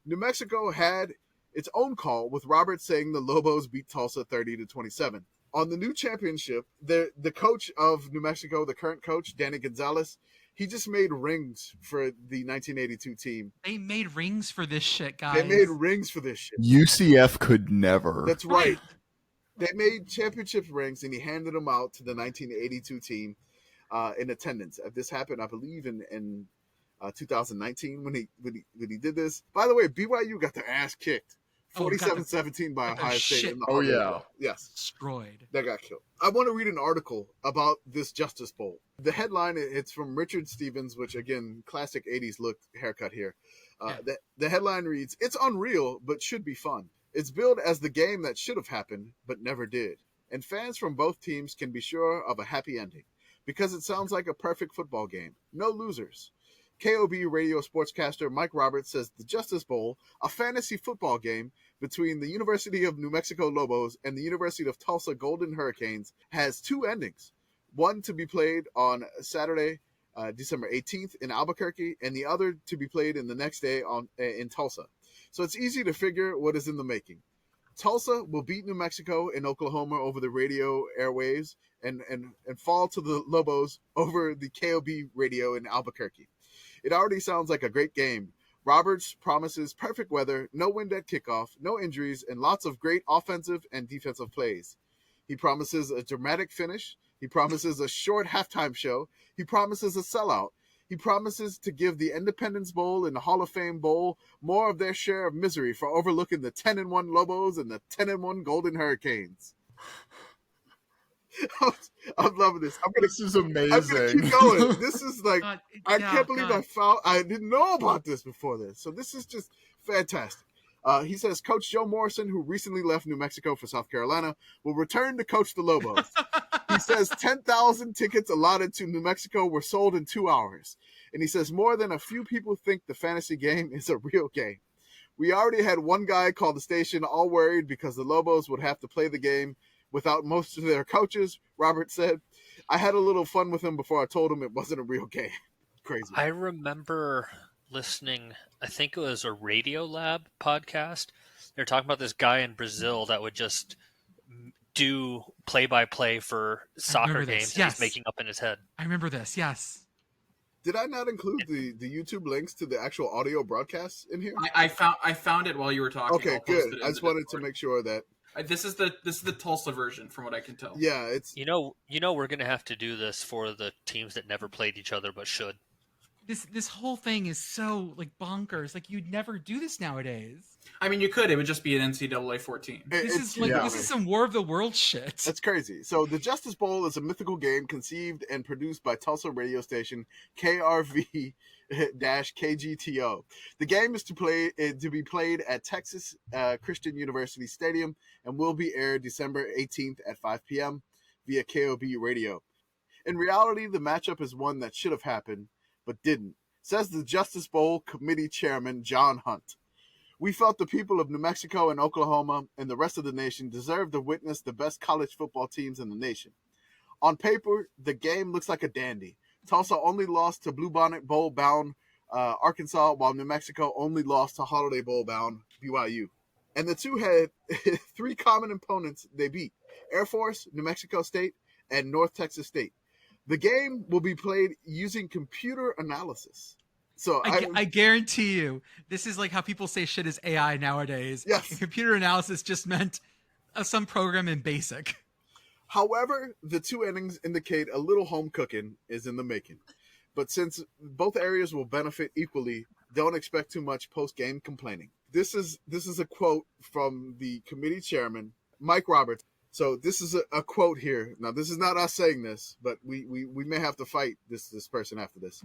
New Mexico had its own call, with Roberts saying the Lobos beat Tulsa 30-27. On the new championship, the coach of New Mexico, the current coach, Danny Gonzalez, he just made rings for the 1982 team. They made rings for this shit, guys. They made rings for this shit. UCF could never. That's right. They made championship rings, and he handed them out to the 1982 team in attendance. This happened, I believe, in 2019 when he did this. By the way, BYU got their ass kicked, 47-17 by Ohio State. In the Oh, yeah. Yes. Destroyed. That got killed. I want to read an article about this Justice Bowl. The headline, it's from Richard Stevens, which, again, classic 80s look haircut here. The headline reads, "It's unreal, but should be fun. It's billed as the game that should have happened, but never did. And fans from both teams can be sure of a happy ending, because it sounds like a perfect football game. No losers." KOB radio sportscaster Mike Roberts says the Justice Bowl, a fantasy football game between the University of New Mexico Lobos and the University of Tulsa Golden Hurricanes, has two endings. One to be played on Saturday, December 18th in Albuquerque, and the other to be played in the next day in Tulsa. So it's easy to figure what is in the making. Tulsa will beat New Mexico and Oklahoma over the radio airwaves and fall to the Lobos over the KOB radio in Albuquerque. It already sounds like a great game. Roberts promises perfect weather, no wind at kickoff, no injuries, and lots of great offensive and defensive plays. He promises a dramatic finish. He promises a short halftime show. He promises a sellout. He promises to give the Independence Bowl and the Hall of Fame Bowl more of their share of misery for overlooking the 10-1 Lobos and the 10-1 Golden Hurricanes. I'm loving this. This is amazing. I'm gonna keep going. This is like, I can't believe God. I didn't know about this before this. So this is just fantastic. He says Coach Joe Morrison, who recently left New Mexico for South Carolina, will return to coach the Lobos. He says 10,000 tickets allotted to New Mexico were sold in 2 hours. And he says more than a few people think the fantasy game is a real game. We already had one guy call the station all worried because the Lobos would have to play the game without most of their coaches, Robert said. I had a little fun with him before I told him it wasn't a real game. Crazy. I remember listening, I think it was a Radio Lab podcast. They were talking about this guy in Brazil that would just do play-by-play for soccer games Yes. he's making up in his head. I remember this, yes. Did I not include the YouTube links to the actual audio broadcasts in here? I found it while you were talking. Okay, I'll post good. it in I just the wanted Discord. to make sure that. This is the Tulsa version, from what I can tell. Yeah, it's. You know, we're gonna have to do this for the teams that never played each other but should. This whole thing is so like bonkers. Like you'd never do this nowadays. I mean, you could. It would just be an NCAA 14. This is some War of the Worlds shit. That's crazy. So the Justice Bowl is a mythical game conceived and produced by Tulsa radio station KRV-KGTO. The game is to be played at Texas Christian University Stadium and will be aired December 18th at 5 p.m. via KOB radio. In reality, the matchup is one that should have happened, but didn't, says the Justice Bowl Committee Chairman John Hunt. We felt the people of New Mexico and Oklahoma and the rest of the nation deserved to witness the best college football teams in the nation. On paper, the game looks like a dandy. Tulsa only lost to Bluebonnet Bowl-bound Arkansas, while New Mexico only lost to Holiday Bowl-bound BYU. And the two had three common opponents they beat: Air Force, New Mexico State, and North Texas State. The game will be played using computer analysis. So I guarantee you, this is like how people say shit is AI nowadays. Yes. And computer analysis just meant some program in BASIC. However, the two endings indicate a little home cooking is in the making. But since both areas will benefit equally, don't expect too much post-game complaining. This is a quote from the committee chairman, Mike Roberts. So this is a quote here. Now, this is not us saying this, but we may have to fight this person after this.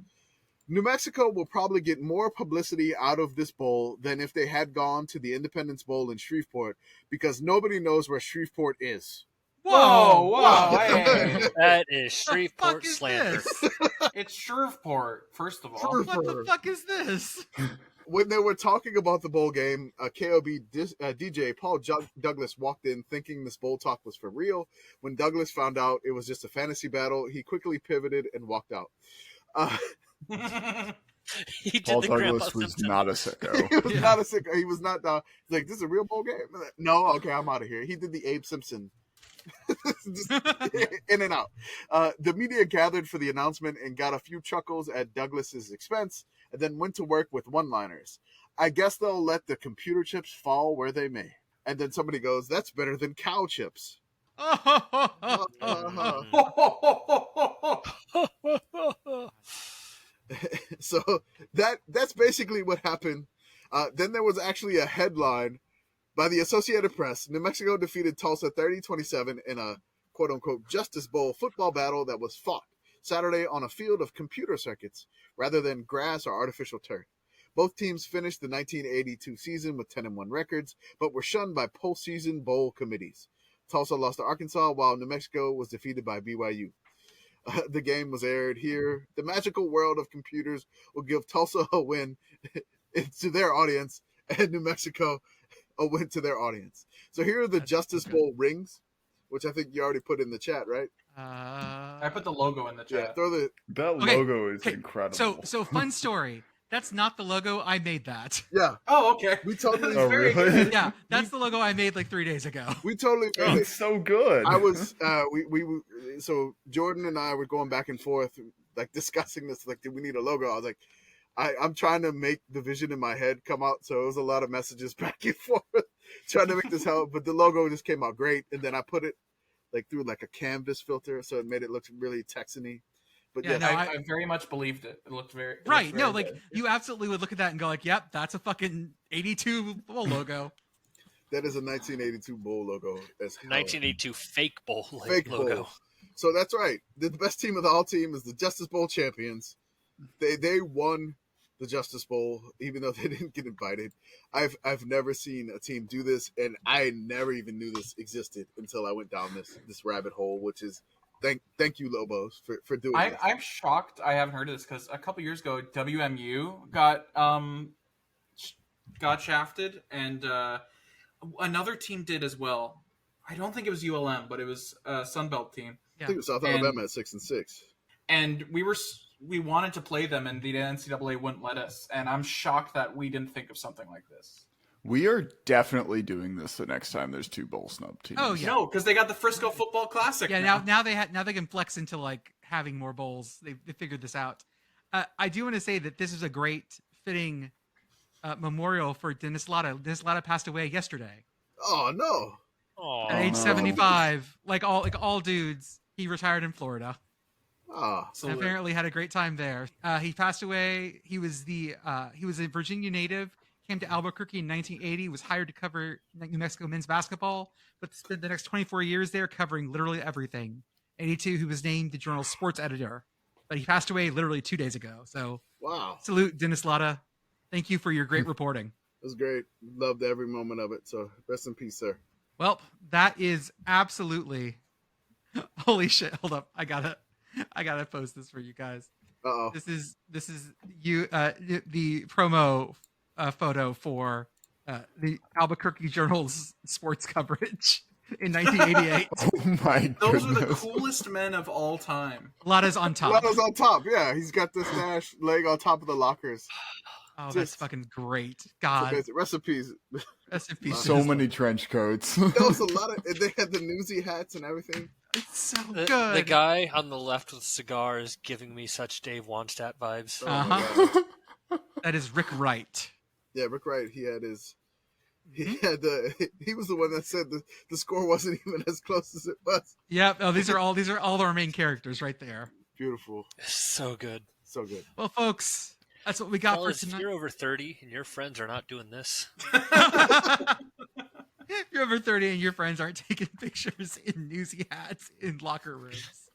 New Mexico will probably get more publicity out of this bowl than if they had gone to the Independence Bowl in Shreveport, because nobody knows where Shreveport is. Whoa, hey. That is What the Shreveport fuck is slander. this? It's Shreveport, first of all. Shreveport. What the fuck is this? When they were talking about the bowl game, KOB DJ Paul Douglas walked in thinking this bowl talk was for real. When Douglas found out it was just a fantasy battle, he quickly pivoted and walked out. He did Paul the Grandpa Douglas was Simpson. not a sicko. He was not a sick. He was not he's like, this is a real bowl game? No, okay, I'm out of here. He did the Abe Simpson. Just in and out. The media gathered for the announcement and got a few chuckles at Douglas's expense, and then went to work with one-liners. I guess they'll let the computer chips fall where they may. And then somebody goes, that's better than cow chips. So that's basically what happened. Then there was actually a headline by the Associated Press. New Mexico defeated Tulsa 30-27 in a quote-unquote Justice Bowl football battle that was fought Saturday on a field of computer circuits rather than grass or artificial turf. Both teams finished the 1982 season with 10-1 records, but were shunned by postseason bowl committees. Tulsa lost to Arkansas, while New Mexico was defeated by BYU. The game was aired here. The magical world of computers will give Tulsa a win to their audience, and New Mexico a win to their audience. So here are the Justice Bowl rings, which I think you already put in the chat, right? I put the logo in the chat. Yeah, throw the That logo is incredible. So fun story. That's not the logo. I made that. yeah. Oh, okay. We totally. Oh, very really? good. Yeah, that's the logo I made like 3 days ago. We totally. Oh, it's so good. I was. So Jordan and I were going back and forth, like discussing this. Like, do we need a logo? I was like, I'm trying to make the vision in my head come out. So it was a lot of messages back and forth, trying to make this help. But the logo just came out great, and then I put it like through like a canvas filter, so it made it look really Texan-y. But Yeah, yeah, no, I very much believed it. It looked very Right. looked No, very like good. you absolutely would look at that and go like, yep, that's a fucking 82 bowl logo. that is a 1982 bowl logo. As hell. 1982 fake bowl Fake logo. bowl. So that's right. The best team of the all team is the Justice Bowl champions. They won the Justice Bowl, even though they didn't get invited. I've never seen a team do this, and I never even knew this existed until I went down this rabbit hole, which is thank you, Lobos, for doing this. I'm shocked I haven't heard of this because a couple years ago WMU got shafted, and another team did as well. I don't think it was ULM, but it was a Sunbelt team. I think it was South Alabama at 6-6. And we wanted to play them, and the NCAA wouldn't let us. And I'm shocked that we didn't think of something like this. We are definitely doing this the next time there's two bowl snub teams. Oh, yeah. No, because they got the Frisco Football Classic. Yeah, now they can flex into like having more bowls. They figured this out. I do want to say that this is a great fitting memorial for Dennis Latta. Dennis Latta passed away yesterday Oh no! Aw. at age no. 75. Like all dudes, he retired in Florida. Ah, And apparently had a great time there. He passed away. He was a Virginia native. Came to Albuquerque in 1980. Was hired to cover New Mexico men's basketball, but spent the next 24 years there covering literally everything. 82, he was named the journal's sports editor, but he passed away literally 2 days ago. So wow, salute, Dennis Latta. Thank you for your great reporting. it was great. Loved every moment of it. So rest in peace, sir. Well, that is absolutely holy shit. Hold up, I gotta post this for you guys. Uh-oh. This is you the promo photo for the Albuquerque Journal's sports coverage in 1988. Oh my Those are the goodness. coolest men of all time. Latta's on top. Latta's on top. Yeah, he's got this dash leg on top of the lockers. Oh, that's just- fucking great. God, Recipes. rest in peace. So Dennis many trench coats. There was a lot of. They had the newsy hats and everything. Latta. It's so The good. guy on the left with the cigar is giving me such Dave Wannstedt vibes. Oh my Uh-huh. God. That is Rick Wright. Yeah, Rick Wright. He had he was the one that said the score wasn't even as close as it was. Yep. Oh, these are all our main characters right there. Beautiful. So good. So good. Well, folks, that's what we got Fellas, for if tonight. you're over 30 and your friends are not doing this, If you're over 30 and your friends aren't taking pictures in newsy hats in locker rooms.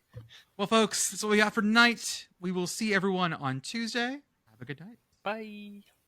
Well, folks, that's what we got for tonight. We will see everyone on Tuesday. Have a good night. bye.